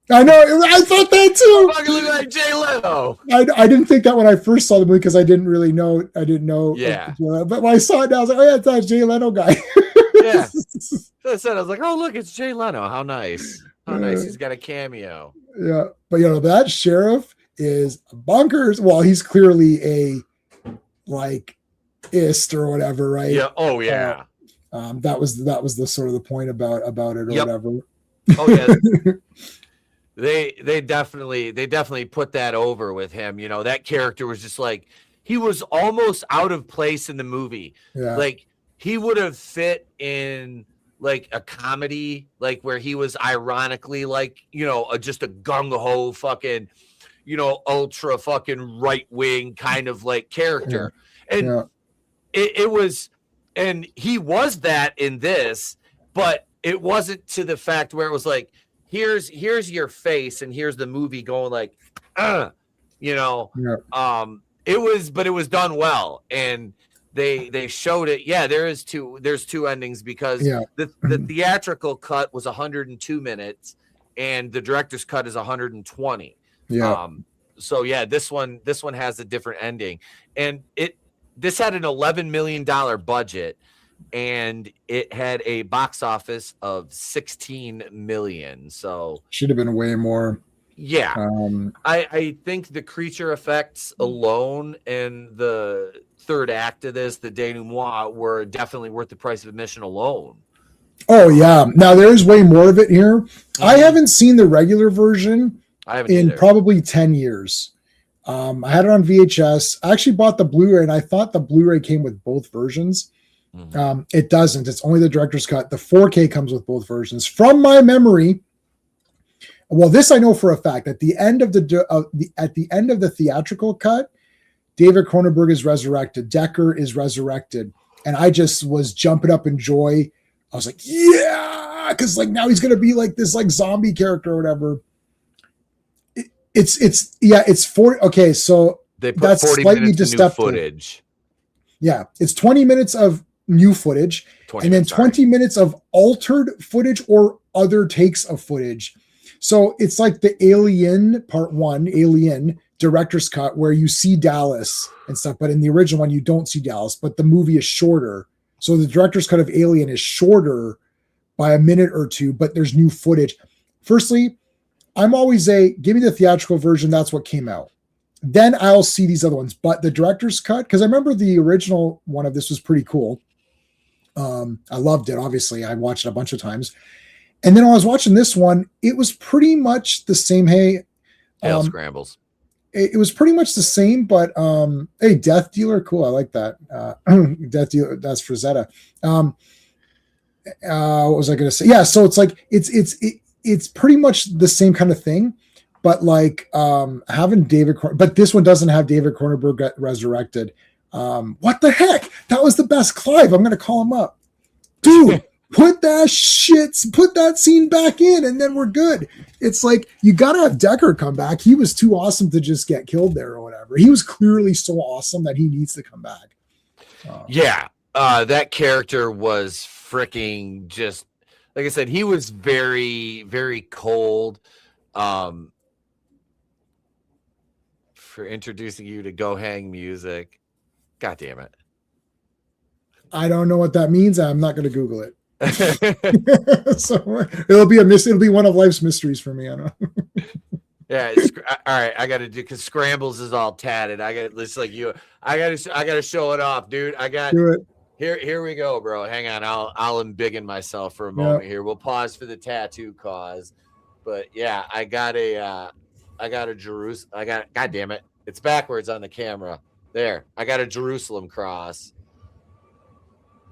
I know. I thought that too. Fucking look like Jay Leno. I didn't think that when I first saw the movie because I didn't really know. I didn't know. Yeah. But when I saw it now, I was like, oh yeah, it's that Jay Leno guy. Yeah. So I said, I was like, oh look, it's Jay Leno. How nice. How nice. He's got a cameo. Yeah, but that sheriff is bonkers. Well, he's clearly a ist or whatever, right? Yeah. Oh yeah. That was the sort of the point about it or whatever. Oh yeah. They definitely put that over with him. That character was just like, he was almost out of place in the movie. Yeah. Like he would have fit in like a comedy, like where he was ironically like, just a gung-ho fucking, ultra fucking right wing kind of like character. Yeah. And it was, and he was that in this, but it wasn't to the fact where it was like, here's your face and here's the movie going like, it was done well. And they showed it. Yeah, there's two endings because the theatrical cut was 102 minutes and the director's cut is 120. Yeah. So yeah, this one has a different ending, and this had an $11 million budget. And it had a box office of 16 million. So should have been way more. Yeah. I think the creature effects alone and the third act of this, the denouement, were definitely worth the price of admission alone. Oh yeah. Now there's way more of it here. Mm-hmm. I haven't seen the regular version in probably 10 years. I had it on VHS. I actually bought the Blu-ray and I thought the Blu-ray came with both versions. It doesn't. It's only the director's cut. The 4K comes with both versions. From my memory, well, this I know for a fact. At the end of the theatrical cut, David Cronenberg is resurrected. Decker is resurrected, and I just was jumping up in joy. I was like, yeah, because like now he's gonna be like this like zombie character or whatever. It's 40. Okay, so they put that's 40 slightly minutes of new footage. Yeah, it's 20 minutes of new footage and then 20 minutes of altered footage or other takes of footage. So it's like the Alien Part 1, Alien director's cut, where you see Dallas and stuff, but in the original one you don't see Dallas, but the movie is shorter. So the director's cut of Alien is shorter by a minute or two, but there's new footage. Firstly, I'm always give me the theatrical version. That's what came out. Then I'll see these other ones. But the director's cut, because I remember the original one of this was pretty cool. I loved it. Obviously, I watched it a bunch of times. And then when I was watching this one, it was pretty much the same. Hell scrambles. It was pretty much the same, but hey, Death Dealer, cool. I like that. Death Dealer, that's for Zeta. What was I going to say? Yeah, so it's like it's pretty much the same kind of thing, but like having but this one doesn't have David Cronenberg get resurrected. What the heck? That was the best Clive. I'm going to call him up, dude. Put that scene back in, and then we're good. It's like you gotta have Decker come back. He was too awesome to just get killed there or whatever. He was clearly so awesome that he needs to come back. That character was freaking just like I said. He was very, very cold. For introducing you to Go Hang music. God damn it! I don't know what that means. I'm not going to Google it. So it'll be one of life's mysteries for me. I don't know. Yeah, all right. I got to do because Scrambles is all tatted. I got it's like you. I got to show it off, dude. Do it. Here we go, bro. Hang on. I'll embiggen myself for a moment here. We'll pause for the tattoo cause, but yeah, I got a Jerusalem. God damn it, it's backwards on the camera. There, I got a Jerusalem cross.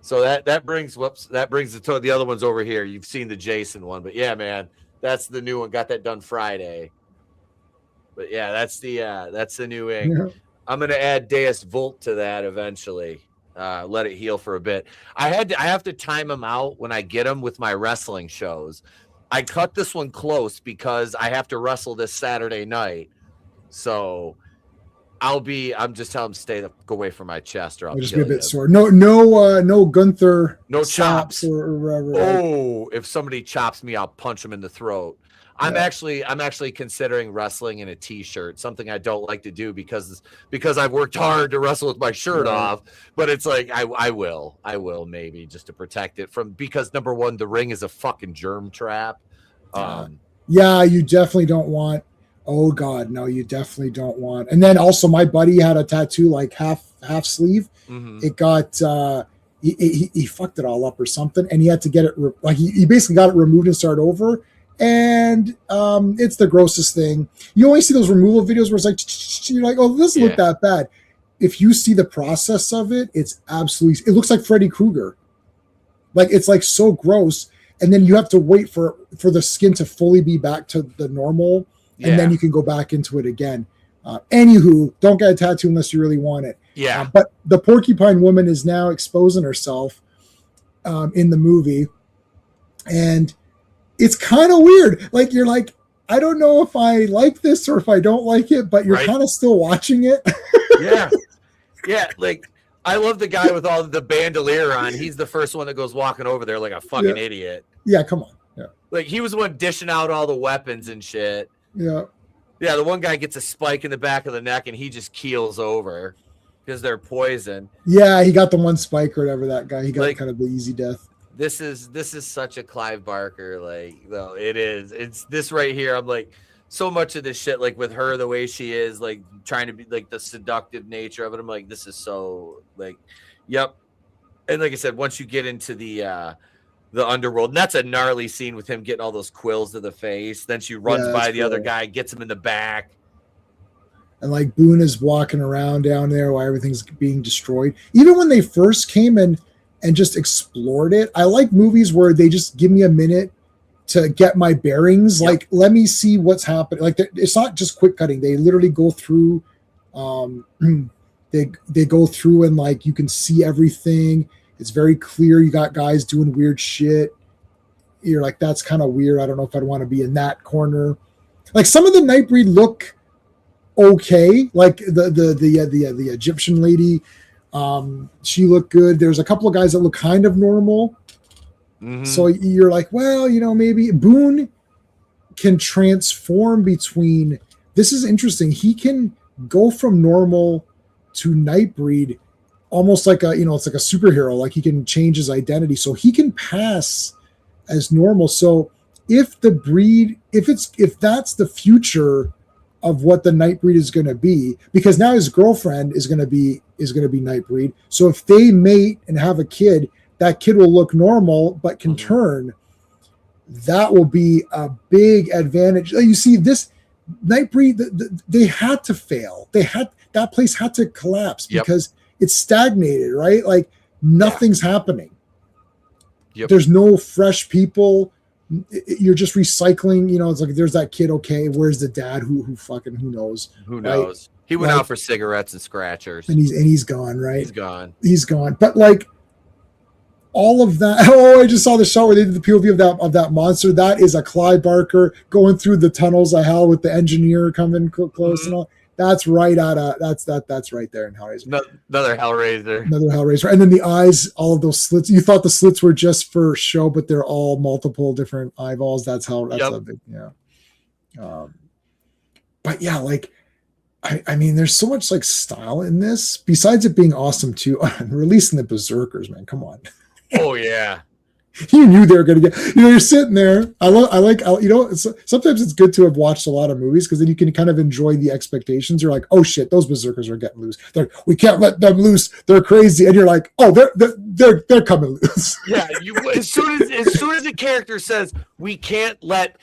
So that brings the other ones over here. You've seen the Jason one, but yeah, man, that's the new one. Got that done Friday. But yeah, that's the new ink. Yeah. I'm gonna add Deus Vult to that eventually. Let it heal for a bit. I have to time them out when I get them with my wrestling shows. I cut this one close because I have to wrestle this Saturday night. So I'm just telling him go away from my chest or I'll just be a bit sore. No Gunther. No chops or whatever. Oh, if somebody chops me, I'll punch him in the throat. I'm actually considering wrestling in a t-shirt, something I don't like to do because I've worked hard to wrestle with my shirt off. But it's like I will maybe just to protect it because number one, the ring is a fucking germ trap. You definitely don't want. Oh God, no, you definitely don't want. And then also, my buddy had a tattoo like half sleeve. Mm-hmm. It got he fucked it all up or something, and he had to get it he basically got it removed and start over. And it's the grossest thing. You only see those removal videos where it's like you're like, oh, this doesn't look that bad. If you see the process of it, it's absolutely. It looks like Freddy Krueger. Like it's like so gross, and then you have to wait for the skin to fully be back to the normal. And then you can go back into it again. Anywho, don't get a tattoo unless you really want it. Yeah. But the Porcupine Woman is now exposing herself in the movie. And it's kind of weird. Like, you're like, I don't know if I like this or if I don't like it, but you're kind of still watching it. Yeah. Yeah. Like, I love the guy with all the bandolier on. He's the first one that goes walking over there like a fucking idiot. Yeah, come on. Yeah. Like, he was the one dishing out all the weapons and shit. Yeah. Yeah, the one guy gets a spike in the back of the neck and he just keels over because they're poison. Yeah, he got the one spike or whatever, that guy. He got kind of the easy death. This is such a Clive Barker, though it is. It's this right here. I'm like, so much of this shit, like with her, the way she is, like trying to be like the seductive nature of it. I'm like, this is so yep. And like I said, once you get into the underworld, and that's a gnarly scene with him getting all those quills to the face. Then she runs by the other guy, gets him in the back. And like Boone is walking around down there while everything's being destroyed. Even when they first came in and just explored it, I like movies where they just give me a minute to get my bearings. Yep. Like, let me see what's happening. Like, it's not just quick cutting. They literally go through, they go through and like, you can see everything. It's very clear. You got guys doing weird shit. You're like, that's kind of weird. I don't know if I'd want to be in that corner. Like some of the Nightbreed look okay. Like the Egyptian lady, she looked good. There's a couple of guys that look kind of normal. Mm-hmm. So you're like, well, maybe Boone can transform between. This is interesting. He can go from normal to Nightbreed. Almost like it's like a superhero. Like he can change his identity, so he can pass as normal. So if that's the future of what the Nightbreed is going to be, because now his girlfriend is going to be Nightbreed. So if they mate and have a kid, that kid will look normal but can turn. That will be a big advantage. You see, this Nightbreed, they had to fail. That place had to collapse because it's stagnated, right? Like nothing's happening. There's no fresh people. You're just recycling. It's like there's that kid. Okay, where's the dad? Who knows? Who knows? Right? He went out for cigarettes and scratchers, and he's gone. Right? He's gone. But like all of that. Oh, I just saw the shot where they did the POV of that monster. That is a Clive Barker going through the tunnels of hell with the engineer coming close and all. That's right that's right there in Hellraiser. Another Hellraiser. And then the eyes, all of those slits. You thought the slits were just for show, but they're all multiple different eyeballs. That's a big, but yeah, like I mean, there's so much like style in this. Besides it being awesome too, releasing the Berserkers, man. Come on. Oh yeah. You knew they were going to get, you're sitting there. Sometimes it's good to have watched a lot of movies because then you can kind of enjoy the expectations. You're like, oh shit, those Berserkers are getting loose. We can't let them loose. They're crazy. And you're like, oh, they're coming loose. Yeah. As soon as the character says we can't let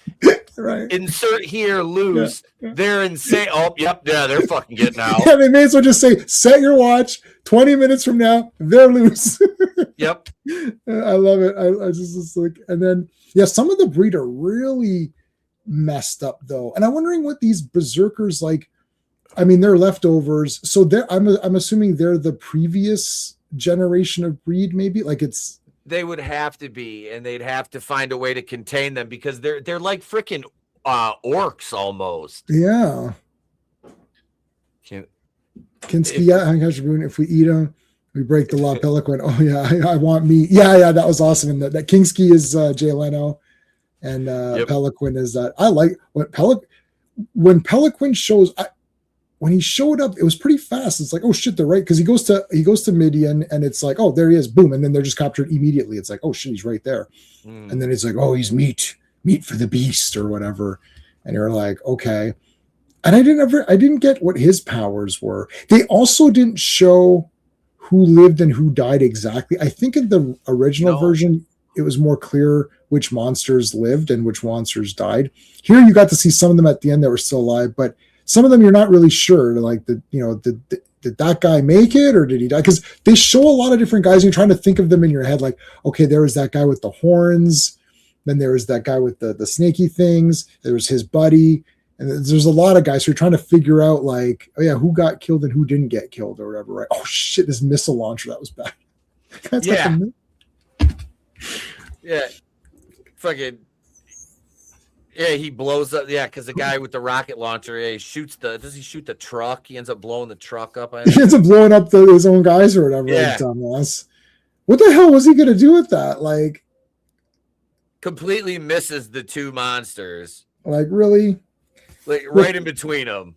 insert here loose, they're insane. Oh, yep. Yeah. They're fucking getting out. Yeah. They may as well just say, set your watch. 20 minutes from now, they're loose. Yep. I love it. I just like, and then, some of the breed are really messed up though. And I'm wondering what these Berserkers, like, I mean, they're leftovers. So I'm assuming they're the previous generation of breed, maybe like they would have to be, and they'd have to find a way to contain them because they're like freaking orcs almost. Yeah. Kinski, if we eat them, we break the law. Pelican. Oh yeah, I want meat. Yeah, that was awesome. And that Kinski is Jay Leno, and Pelican is that. I like when Pelican shows. When he showed up, it was pretty fast. It's like, oh shit, they're right, because he goes to Midian, and it's like, oh, there he is, boom, and then they're just captured immediately. It's like, oh shit, he's right there, and then it's like, oh, he's meat for the beast or whatever, and you're like, okay. And I didn't get what his powers were. They also didn't show who lived and who died exactly. I think in the original version, it was more clear which monsters lived and which monsters died. Here, you got to see some of them at the end that were still alive, but some of them you're not really sure. Like, did that guy make it or did he die? Because they show a lot of different guys. And you're trying to think of them in your head. Like, okay, there was that guy with the horns. Then there was that guy with the snaky things. There was his buddy. And there's a lot of guys who are trying to figure out, like, oh yeah, who got killed and who didn't get killed or whatever, right? Oh shit, this missile launcher, that was bad. Fucking. Yeah, he blows up. Yeah, because the guy with the rocket launcher, he shoots does he shoot the truck? He ends up blowing the truck up. He ends up blowing up his own guys or whatever. Yeah. Dumbass. What the hell was he going to do with that? Like, completely misses the two monsters. Like, really? Like right in between them.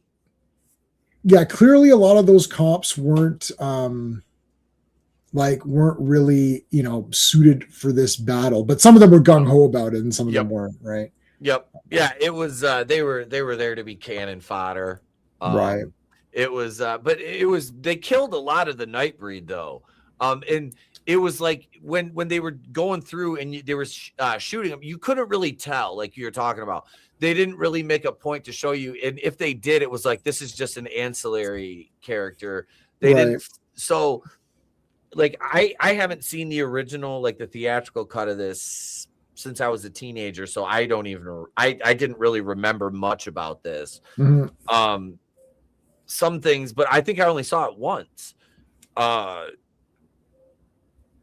Yeah, clearly a lot of those cops weren't really, suited for this battle, but some of them were gung ho about it and some of them weren't, right? Yep. Yeah, it was they were there to be cannon fodder. Right. It was they killed a lot of the Nightbreed though. And it was like when they were going through and they were shooting them, you couldn't really tell, like you're talking about. They didn't really make a point to show you. And if they did, it was like, this is just an ancillary character. They didn't. So like, I haven't seen the original, like the theatrical cut of this since I was a teenager. So I didn't really remember much about this. Mm-hmm. Some things, but I think I only saw it once.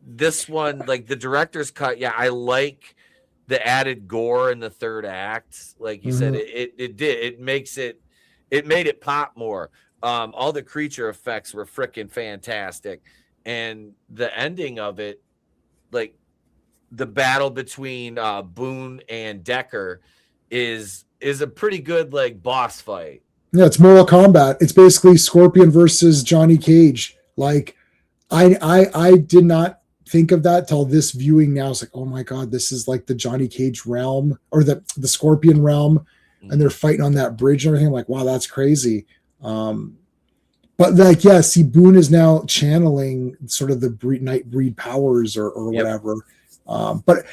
This one, like the director's cut. Yeah. I like the added gore in the third act. Like you said, it made it pop more. All the creature effects were freaking fantastic. And the ending of it, like the battle between Boone and Decker is a pretty good like boss fight. Yeah, it's Mortal Kombat. It's basically Scorpion versus Johnny Cage. Like I did not think of that till this viewing now. It's like, oh my God, this is like the Johnny Cage realm or the Scorpion realm. And they're fighting on that bridge and everything. I'm like, wow, that's crazy. But like, yeah, see, Boone is now channeling sort of the Nightbreed powers or whatever. But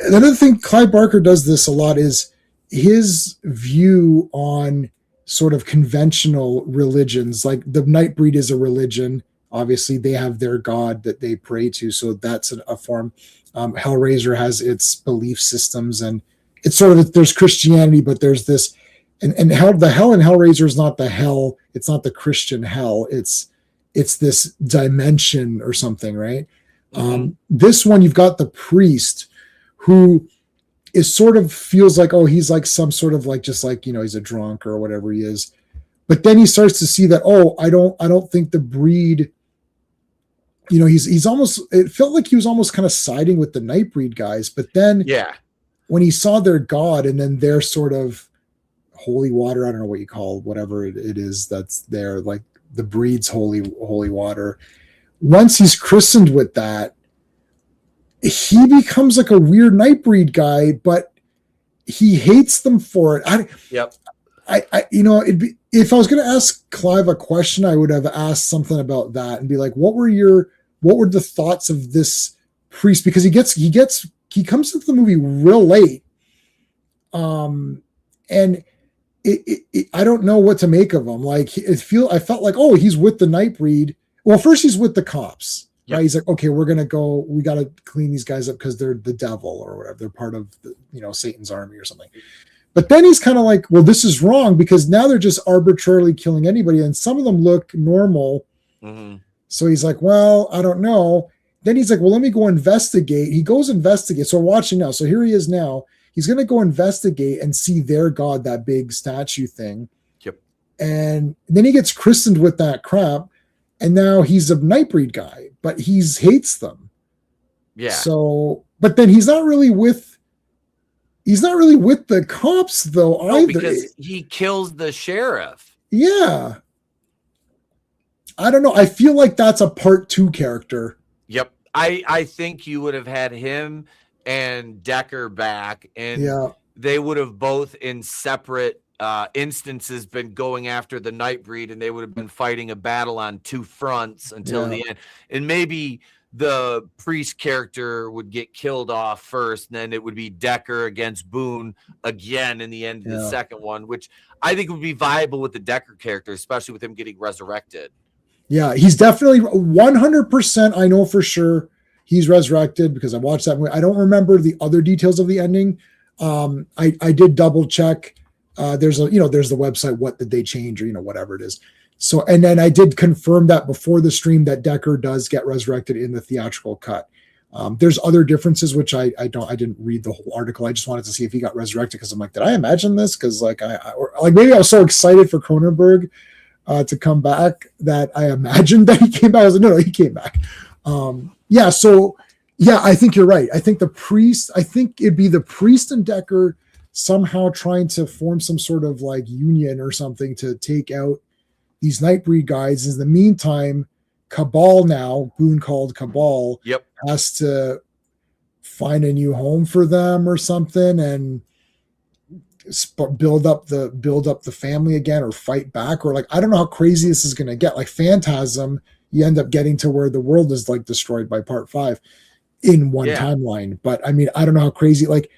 another thing Clive Barker does this a lot is his view on sort of conventional religions. Like the Nightbreed is a religion. Obviously, they have their god that they pray to, so that's a form. Hellraiser has its belief systems, and it's sort of there's Christianity, but there's this. And the hell in Hellraiser is not the hell. It's not the Christian hell. It's this dimension or something, right? This one, you've got the priest who is sort of feels like, oh, he's like some sort of like, just like, he's a drunk or whatever he is. But then he starts to see that, oh, I don't think the breed, he's almost, it felt like he was almost kind of siding with the Nightbreed guys. But then when he saw their god and then their sort of holy water, I don't know what you call whatever it is that's there, like the breed's holy water. Once he's christened with that, he becomes like a weird Nightbreed guy, but he hates them for it. If I was going to ask Clive a question, I would have asked something about that and be like, what were the thoughts of this priest? Because he comes into the movie real late. And I don't know what to make of him. Like I felt like, oh, he's with the Nightbreed. Well, first he's with the cops. Right? He's like, okay, we got to clean these guys up because they're the devil or whatever. They're part of Satan's army or something. But then he's kind of like, well, this is wrong because now they're just arbitrarily killing anybody. And some of them look normal. So he's like, well, I don't know. Then he's like, well, let me go investigate. He goes investigate. So we're watching now. So here he is now. He's going to go investigate and see their god, that big statue thing. Yep. And then he gets christened with that crap. And now he's a Nightbreed guy, but he hates them. Yeah. So, but then he's not really with the cops though either. Because he kills the sheriff. Yeah. I don't know. I feel like that's a part 2 character. Yep. I think you would have had him and Decker back, and they would have both in separate instances been going after the Nightbreed, and they would have been fighting a battle on 2 fronts until the end. And maybe the priest character would get killed off first, and then it would be Decker against Boone again in the end of the second one, which I think would be viable with the Decker character, especially with him getting resurrected. Yeah, he's definitely 100%. I know for sure he's resurrected because I watched that movie. I don't remember the other details of the ending. I did double check. There's the website, what did they change, or whatever it is. So, and then I did confirm that before the stream that Decker does get resurrected in the theatrical cut. There's other differences which I didn't read the whole article. I just wanted to see if he got resurrected because I'm like, did I imagine this? Because maybe I was so excited for Cronenberg to come back that I imagined that he came back. I was like, no, he came back. I think you're right. I think it'd be the priest and Decker somehow trying to form some sort of like union or something to take out these Nightbreed guys. In the meantime, Cabal now, Boone called Cabal, has to find a new home for them or something and build up the family again or fight back, or like, I don't know how crazy this is going to get. Like Phantasm, you end up getting to where the world is like destroyed by part 5 in one timeline. But I mean, I don't know how crazy, like,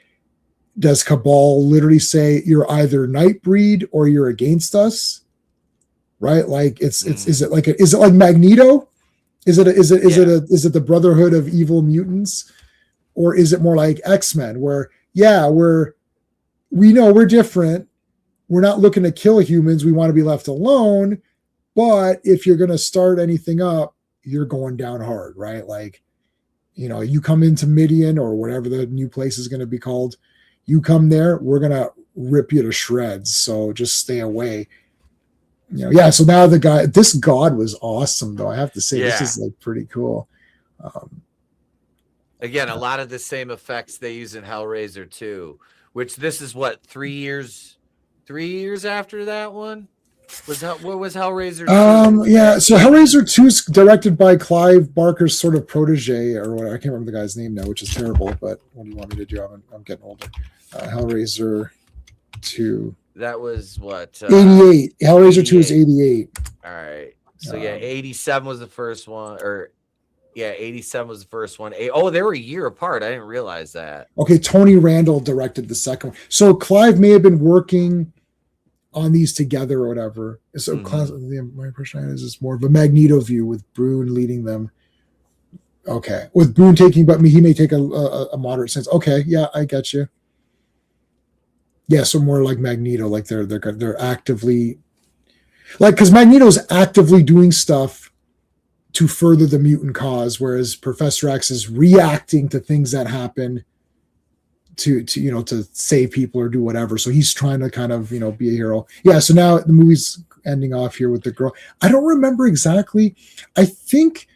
does Cabal literally say you're either Nightbreed or you're against us? Right? Like is it like Magneto? Is it the Brotherhood of Evil Mutants? Or is it more like X-Men where, we know we're different. We're not looking to kill humans. We want to be left alone. But if you're going to start anything up, you're going down hard, right? Like, you come into Midian or whatever the new place is going to be called. You come there, we're going to rip you to shreds. So just stay away. So now this god was awesome though. I have to say, this is like pretty cool. Again, a lot of the same effects they use in Hellraiser too, which this is what, 3 years after that one? What was Hellraiser 2? Yeah, so Hellraiser 2 is directed by Clive Barker's sort of protege, or what, I can't remember the guy's name now, which is terrible, but what do you want me to do? I'm getting older. Hellraiser 2. That was what? 88. Hellraiser 88. 2 is 88. All right. So 87 was the first one, or 87 was the first one. Oh, they were a year apart. I didn't realize that. Okay, Tony Randall directed the second one. So Clive may have been working on these together or whatever. So my impression is it's more of a Magneto view with Boone leading them. Okay, with Boone taking, but he may take a moderate sense. Okay, yeah, I get you. Yeah, so more like Magneto, like they're actively, like, because Magneto's actively doing stuff to further the mutant cause, whereas Professor X is reacting to things that happen to save people or do whatever. So he's trying to kind of, be a hero. Yeah. So now the movie's ending off here with the girl. I don't remember exactly. I think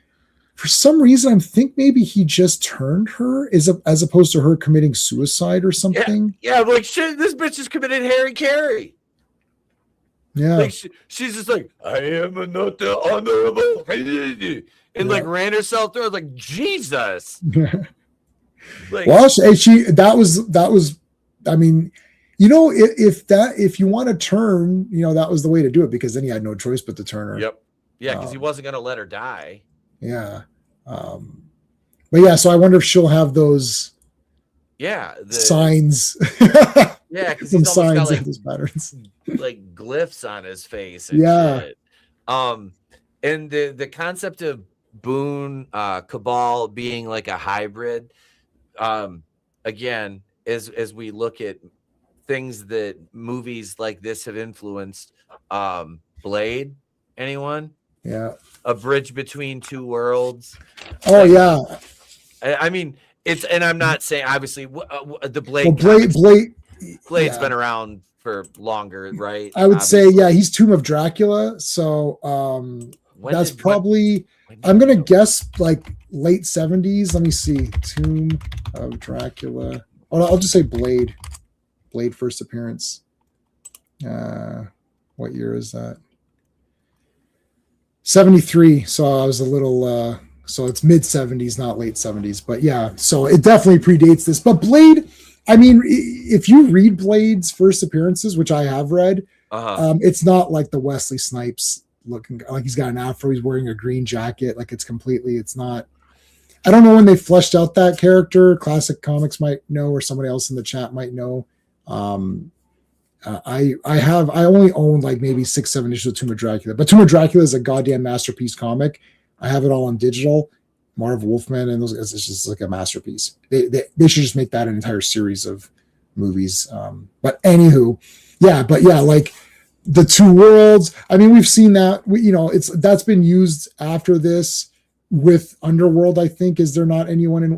for some reason, I think maybe he just turned her as opposed to her committing suicide or something. Yeah. Like, shit, this bitch just committed Harry Carey. Yeah. Like she's just like, I am not the honorable, and like ran herself through. I was like, Jesus. Like, well, that was. I mean, if you want to turn, that was the way to do it, because then he had no choice but to turn her. Yep. Yeah, because he wasn't gonna let her die. Yeah. But yeah, so I wonder if she'll have those. Yeah. Signs. Yeah, because he's almost got like those patterns, like glyphs on his face. And shit. And the concept of Boone, Cabal being like a hybrid. Again, as we look at things that movies like this have influenced, Blade, anyone? Yeah. A Bridge Between Two Worlds. Oh, like, yeah. I mean, and I'm not saying, obviously, the Blade. Well, Blade's been around for longer, right? I would say, he's Tomb of Dracula. So that's probably, I'm going to guess like late 70s. Let me see. Tomb of Dracula. Oh, I'll just say Blade. Blade first appearance. What year is that? 73. So I was a little, so it's mid 70s, not late 70s. But yeah, so it definitely predates this. But Blade, I mean, if you read Blade's first appearances, which I have read, it's not like the Wesley Snipes looking, like he's got an afro, he's wearing a green jacket. Like it's not, I don't know when they fleshed out that character. Classic Comics might know, or somebody else in the chat might know. I only own like maybe 6-7 issues of Tomb of Dracula, but Tomb of Dracula is a goddamn masterpiece comic. I have it all on digital. Marv Wolfman and those guys, it's just like a masterpiece. They should just make that an entire series of movies. But anywho, like the Two Worlds. I mean, we've seen that. That's been used after this with Underworld. I think, is there not anyone in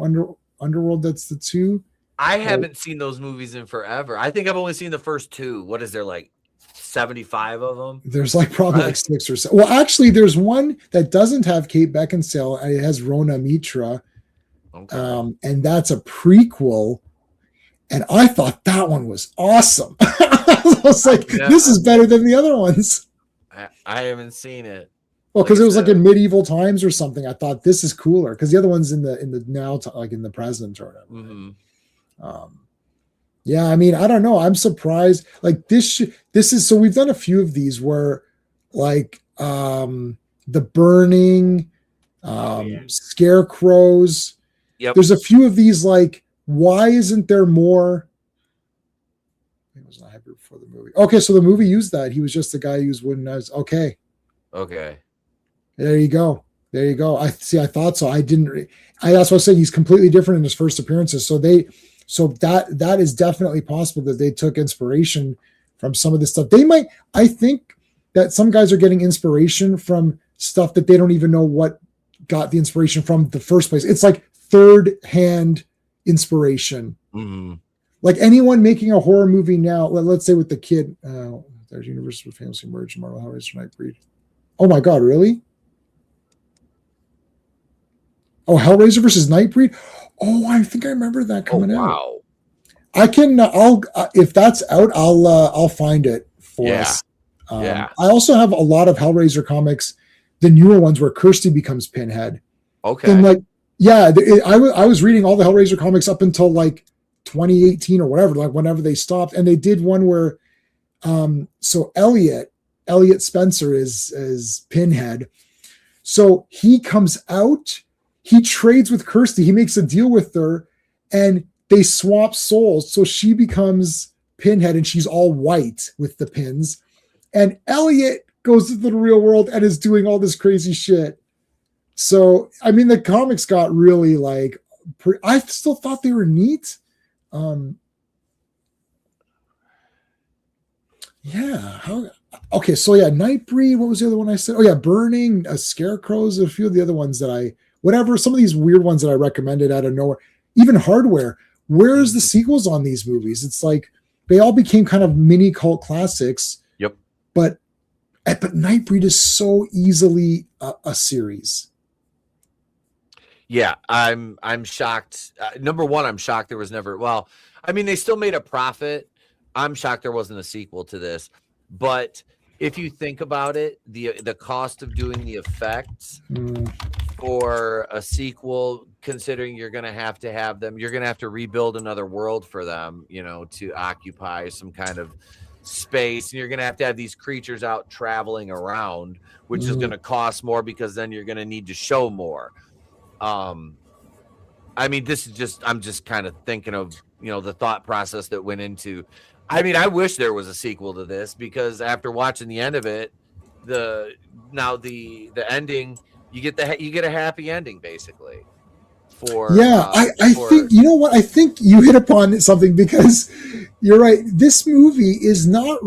Underworld that's the two? I haven't seen those movies in forever. I think I've only seen the first two. What is there, like 75 of them? There's like probably like 6 or 7. Well, actually, there's one that doesn't have Kate Beckinsale. It has Rona Mitra. Okay. And that's a prequel. And I thought that one was awesome. I was like, this is better than the other ones. I haven't seen it. Well, because it was like in medieval times or something. I thought this is cooler because the other one's in the now, like in the present or whatever. Mm-hmm. Yeah, I mean, I don't know. I'm surprised. Like this is, so we've done a few of these where like the Burning, Scarecrows. Yep. There's a few of these, like, why isn't there more? It was not happy before the movie. Okay, so the movie used that. He was just the guy who used wooden knives. Okay. There you go. I thought so. That's what I was saying. He's completely different in his first appearances. So that is definitely possible that they took inspiration from some of this stuff. I think that some guys are getting inspiration from stuff that they don't even know what got the inspiration from the first place. It's like third-hand inspiration. Mm-hmm. Like anyone making a horror movie now, let's say with the kid, there's universes with famously merged, Marvel, Hellraiser, Nightbreed. Oh my God, really? Oh, Hellraiser versus Nightbreed? Oh, I think I remember that coming out. I can, if that's out, I'll find it for us. Yeah. I also have a lot of Hellraiser comics, the newer ones where Kirsty becomes Pinhead. Okay. And like, yeah, I was reading all the Hellraiser comics up until like 2018 or whatever, like whenever they stopped. And they did one where, so Elliot Spencer is Pinhead. So he comes out, he trades with Kirsty, he makes a deal with her, and they swap souls. So she becomes Pinhead and she's all white with the pins. And Elliot goes to the real world and is doing all this crazy shit. So, I mean, the comics got really like, I still thought they were neat. Okay, so yeah, Nightbreed. What was the other one I said? Oh yeah, Burning, Scarecrows, a few of the other ones that some of these weird ones that I recommended out of nowhere. Even Hardware. Where's the sequels on these movies? It's like they all became kind of mini cult classics. Yep. But Nightbreed is so easily a series. Yeah, I'm shocked. Number one, I'm shocked there was never. Well, I mean, they still made a profit. I'm shocked there wasn't a sequel to this. But if you think about it, the cost of doing the effects for a sequel, considering you're going to have them, you're going to have to rebuild another world for them, to occupy some kind of space, and you're going to have these creatures out traveling around, which is going to cost more because then you're going to need to show more. I mean, I'm just kind of thinking of, the thought process that went into. I mean, I wish there was a sequel to this, because after watching the end of it, the ending, you get a happy ending basically. I think, you know what? I think you hit upon something, because you're right. This movie is not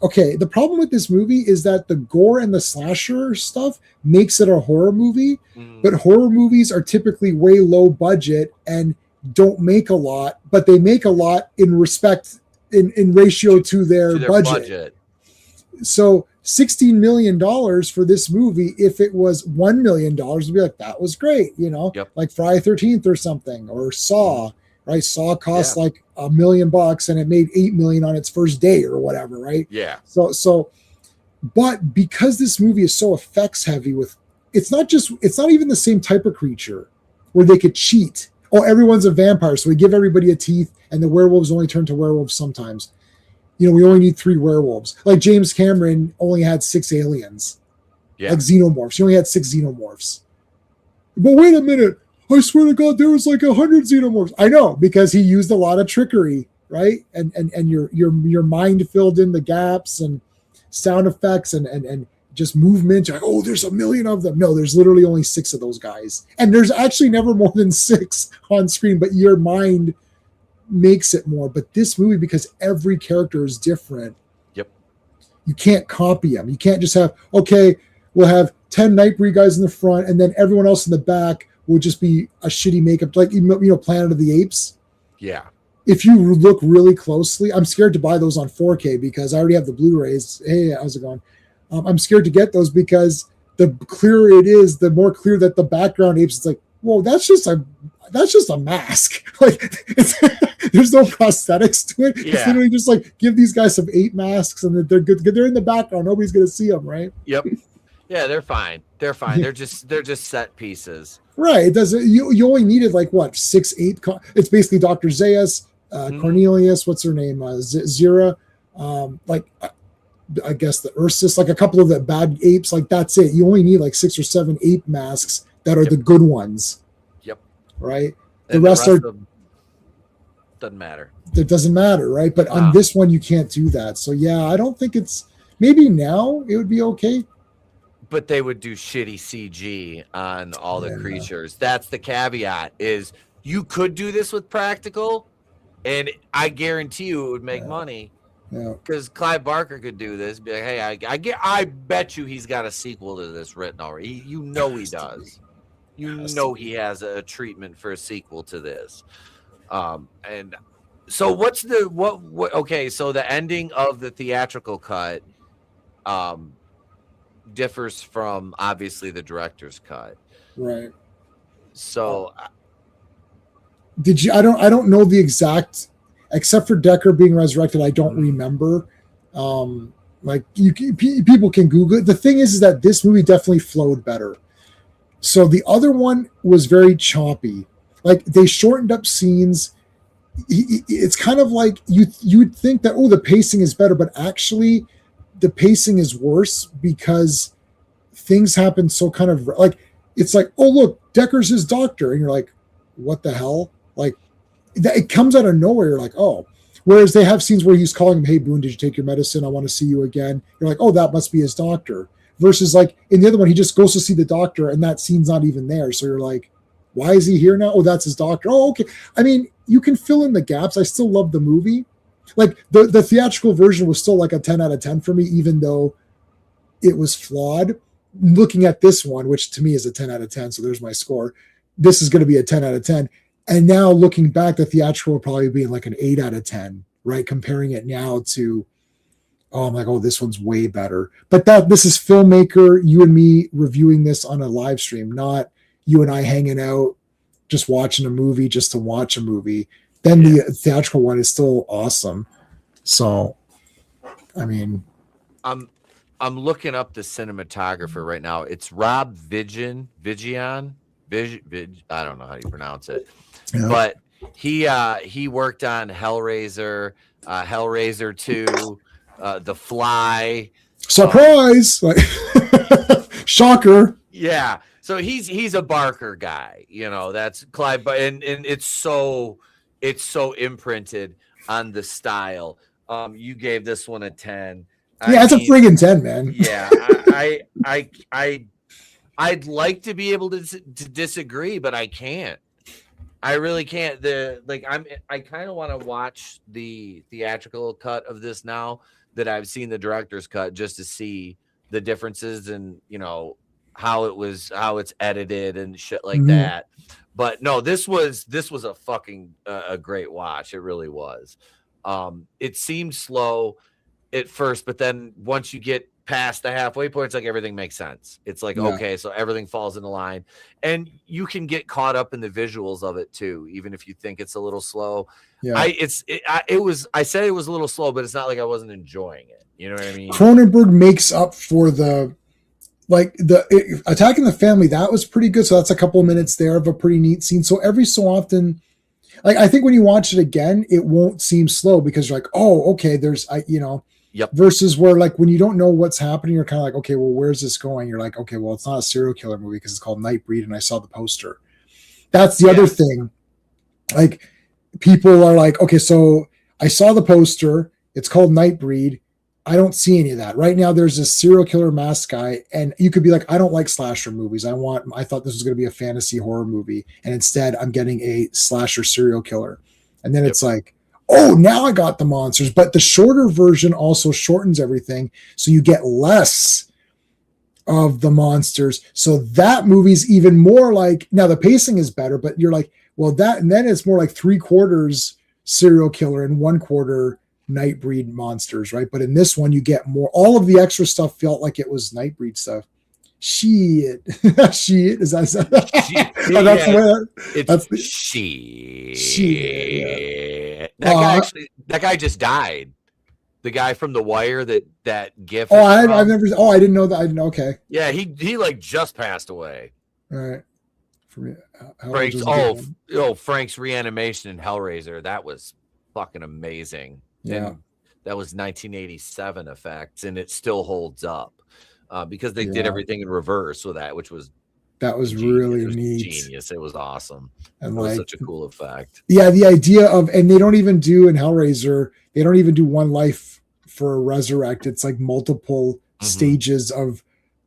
okay. The problem with this movie is that the gore and the slasher stuff makes it a horror movie, but horror movies are typically way low budget and don't make a lot, but they make a lot in ratio to their budget. So $16 million for this movie, if it was $1 million, would be like, that was great, like Friday 13th or something, or Saw, right? Saw cost like $1 million and it made $8 million on its first day or whatever, right? Yeah. So, but because this movie is so effects heavy it's not even the same type of creature where they could cheat. Oh, everyone's a vampire, so we give everybody a teeth, and the werewolves only turn to werewolves sometimes. We only need 3 werewolves. Like James Cameron only had 6 aliens. Yeah. Like xenomorphs. He only had 6 xenomorphs. But wait a minute. I swear to God, there was like 100 xenomorphs. I know, because he used a lot of trickery, right? And your mind filled in the gaps and sound effects and just movement. You're like, oh, there's 1 million of them. No, there's literally only 6 of those guys. And there's actually never more than 6 on screen, but your mind makes it more. But this movie, because every character is different, you can't copy them. You can't just have, okay, we'll have 10 Nightbreed guys in the front, and then everyone else in the back will just be a shitty makeup, like Planet of the Apes. Yeah. If you look really closely, I'm scared to buy those on 4K because I already have the Blu-rays. Hey, how's it going? I'm scared to get those because the clearer it is, the more clear that the background apes. It's like, whoa, that's just a mask. Like, there's no prosthetics to it. Yeah. It's literally just like, give these guys some ape masks and they're good. They're in the background. Nobody's gonna see them, right? Yep. Yeah, they're fine. They're fine. They're just set pieces. Right. It doesn't. You only needed like what 6 ape. It's basically Dr. Zaius, Cornelius. What's her name? Zira. I guess the Ursus, like a couple of the bad apes, like that's it. You only need like 6 or 7 ape masks that are the good ones. Yep. Right. The rest are doesn't matter. It doesn't matter, right? But on this one, you can't do that. So yeah, I don't think maybe now it would be okay. But they would do shitty CG on all the creatures. That's the caveat. Is you could do this with practical, and I guarantee you it would make money. Yeah, because Clive Barker could do this. Be like, hey, I bet you he's got a sequel to this written already. He does. He has a treatment for a sequel to this. And so what's what? Okay, so the ending of the theatrical cut, differs from obviously the director's cut. Right. So, did you? I don't know the exact. Except for Decker being resurrected, I don't remember. Like people can Google it. The thing is that this movie definitely flowed better. So the other one was very choppy. Like they shortened up scenes. It's kind of like you'd think that, oh, the pacing is better, but actually the pacing is worse because things happen so kind of like, it's like, oh, look, Decker's his doctor. And you're like, what the hell? Like it comes out of nowhere. You're like, oh. Whereas they have scenes where he's calling him, hey, Boone, did you take your medicine? I want to see you again. You're like, oh, that must be his doctor. Versus like in the other one, he just goes to see the doctor and that scene's not even there. So you're like, why is he here now? Oh, that's his doctor. Oh, okay. I mean, you can fill in the gaps. I still love the movie. Like the theatrical version was still like a 10 out of 10 for me, even though it was flawed. Looking at this one, which to me is a 10 out of 10. So there's my score. This is going to be a 10 out of 10. And now looking back, the theatrical will probably be like an 8 out of 10, right? Comparing it now to, oh, I'm like, oh, this one's way better. But this is filmmaker, you and me reviewing this on a live stream, not you and I hanging out, just watching a movie just to watch a movie. Then the theatrical one is still awesome. So, I mean, I'm looking up the cinematographer right now. It's Rob Vigian. I don't know how you pronounce it, but he worked on Hellraiser, Hellraiser 2, The Fly. Surprise! Like shocker. Yeah. So he's a Barker guy, that's Clive, and it's so imprinted on the style. You gave this one a 10. Yeah, it's a friggin' 10, man. Yeah. I'd like to be able to disagree, but I can't. I really can't. I kind of want to watch the theatrical cut of this now that I've seen the director's cut, just to see the differences and how it's edited and shit like that. But no, this was a fucking a great watch. It really was. It seemed slow at first, but then once you get past the halfway point, it's like everything makes sense. It's like, okay, so everything falls into line, and you can get caught up in the visuals of it too, even if you think it's a little slow. Yeah, I said it was a little slow, but it's not like I wasn't enjoying it. You know what I mean? Cronenberg makes up for the attacking the family. That was pretty good. So that's a couple of minutes there of a pretty neat scene. So every so often, like I think when you watch it again, it won't seem slow because you're like, oh, okay, Yep. Versus where like when you don't know what's happening, you're kind of like, okay, well, where's this going? You're like, okay, well, it's not a serial killer movie because it's called Nightbreed, and I saw the poster. That's the other thing. Like people are like, okay, so I saw the poster. It's called Nightbreed. I don't see any of that right now. There's this serial killer mask guy, and you could be like, I don't like slasher movies. I thought this was going to be a fantasy horror movie, and instead I'm getting a slasher serial killer, and then it's like, oh, now I got the monsters. But the shorter version also shortens everything, so you get less of the monsters. So that movie's even more like, now the pacing is better, but you're like, well, that, and then it's more like 3/4 serial killer and 1/4 Nightbreed monsters, right? But in this one, you get more. All of the extra stuff felt like it was Nightbreed stuff. Shit. Shit. Is that? Shit. Oh, that's shit. Shit. That guy just died. The guy from The Wire, that gif. Oh, I've never. Oh, I didn't know that. I didn't know. Okay. Yeah, he like just passed away. All right. For me, Frank's reanimation in Hellraiser. That was fucking amazing. Yeah. And that was 1987 effects, and it still holds up. Because they did everything in reverse with that, which was really neat. Genius. It was awesome. And it was such a cool effect. Yeah, the idea of, and they don't even do in Hellraiser, they don't even do one life for a resurrect. It's like multiple stages of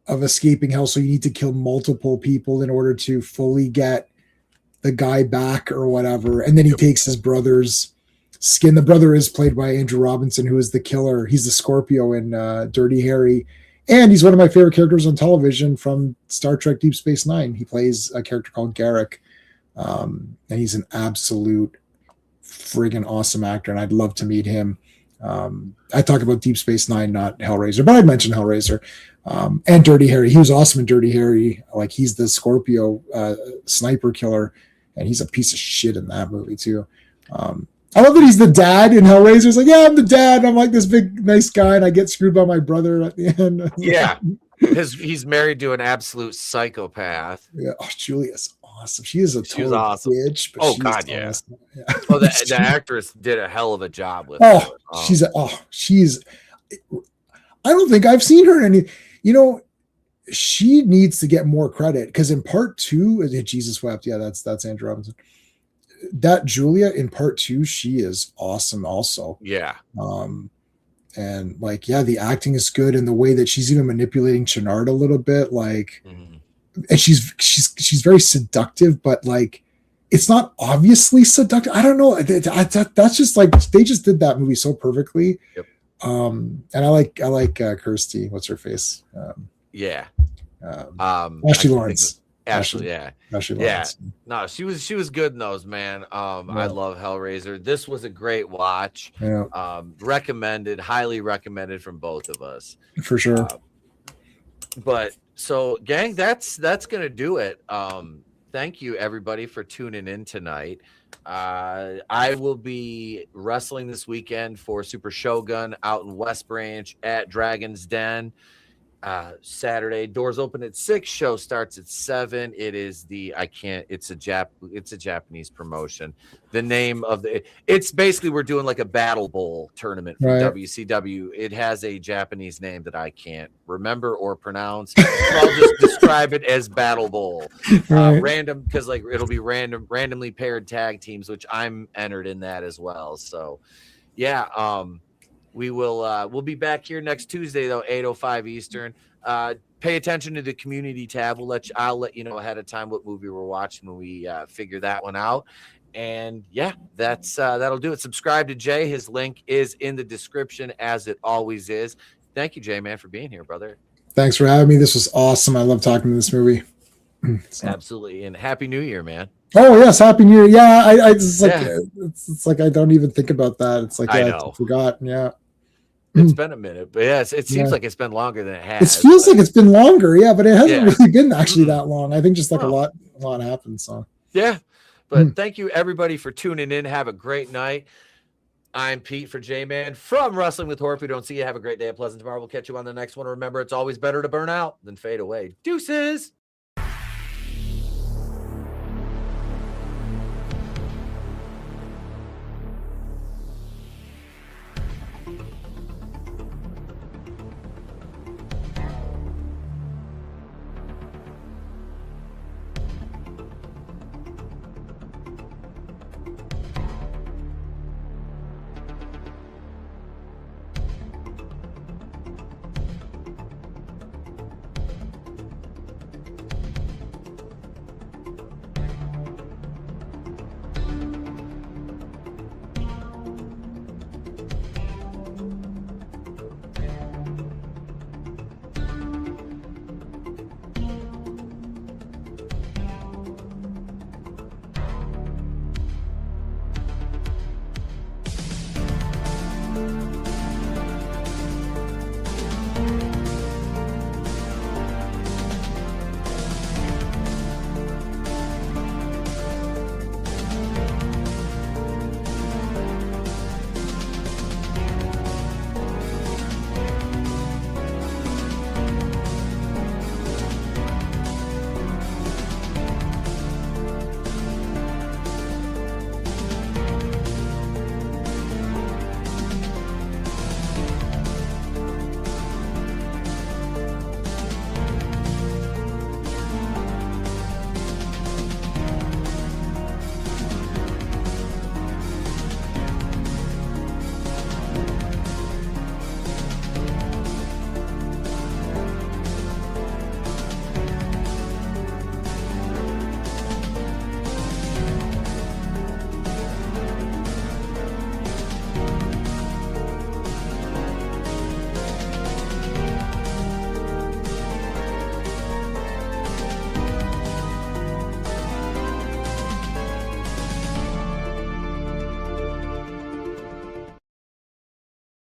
escaping hell. So you need to kill multiple people in order to fully get the guy back or whatever. And then he takes his brother's skin. The brother is played by Andrew Robinson, who is the killer. He's the Scorpio in Dirty Harry. And he's one of my favorite characters on television from Star Trek Deep Space Nine. He plays a character called Garrick. And he's an absolute friggin' awesome actor, and I'd love to meet him. I talk about Deep Space Nine, not Hellraiser, but I mentioned Hellraiser. And Dirty Harry. He was awesome in Dirty Harry. Like, he's the Scorpio sniper killer, and he's a piece of shit in that movie too. I love that he's the dad in Hellraiser. He's like, yeah, I'm the dad. I'm like this big nice guy, and I get screwed by my brother at the end. Yeah, he's married to an absolute psychopath. Yeah. Oh, Julia's awesome. She is a total awesome. bitch. But Oh God, yeah. Awesome. Yeah. Oh, the actress did a hell of a job with. Oh, her. She's. I don't think I've seen her in any. You know, she needs to get more credit because in part 2, Jesus wept. Yeah, that's Andrew Robinson. That Julia in part 2, she is awesome also. Yeah. And like, yeah, the acting is good, and the way that she's even manipulating Chenard a little bit, like, and she's very seductive, but like, it's not obviously seductive. I don't know. That's just like they just did that movie so perfectly. Yep. And I like Kirsty. What's her face? Yeah. Ashley Lawrence. Ashley, yeah. Ashley Lawrence. Yeah. No, she was good in those, man. I love Hellraiser. This was a great watch. Yeah. Highly recommended from both of us. For sure. But so gang, that's gonna do it. Thank you everybody for tuning in tonight. I will be wrestling this weekend for Super Shogun out in West Branch at Dragon's Den. Saturday, doors open at 6, show starts at 7. It is it's a Japanese promotion. The name of it's basically, we're doing like a battle bowl tournament for WCW. It has a Japanese name that I can't remember or pronounce. So I'll just describe it as battle bowl. Random, because like it'll be randomly paired tag teams, which I'm entered in that as well. So yeah, we'll be back here next Tuesday though, 8:05 Eastern. Pay attention to the community tab. I'll let you know ahead of time what movie we're watching when we figure that one out. And yeah, that'll do it. Subscribe to Jay. His link is in the description, as it always is. Thank you, Jay, man, for being here, brother. Thanks for having me. This was awesome. I love talking to this movie. Absolutely, and Happy New Year, man. Oh yes, Happy New Year. Yeah, it's like I don't even think about that. It's like I forgot. Yeah. It's been a minute, but yeah, it seems like it's been longer than it has. It feels like it's been longer, but it hasn't really been actually that long. I think just like a lot happened. So yeah, but thank you everybody for tuning in. Have a great night. I'm Pete for J-Man from Wrestling with Horror. If we don't see you, have a great day. A pleasant tomorrow. We'll catch you on the next one. Remember, it's always better to burn out than fade away. Deuces.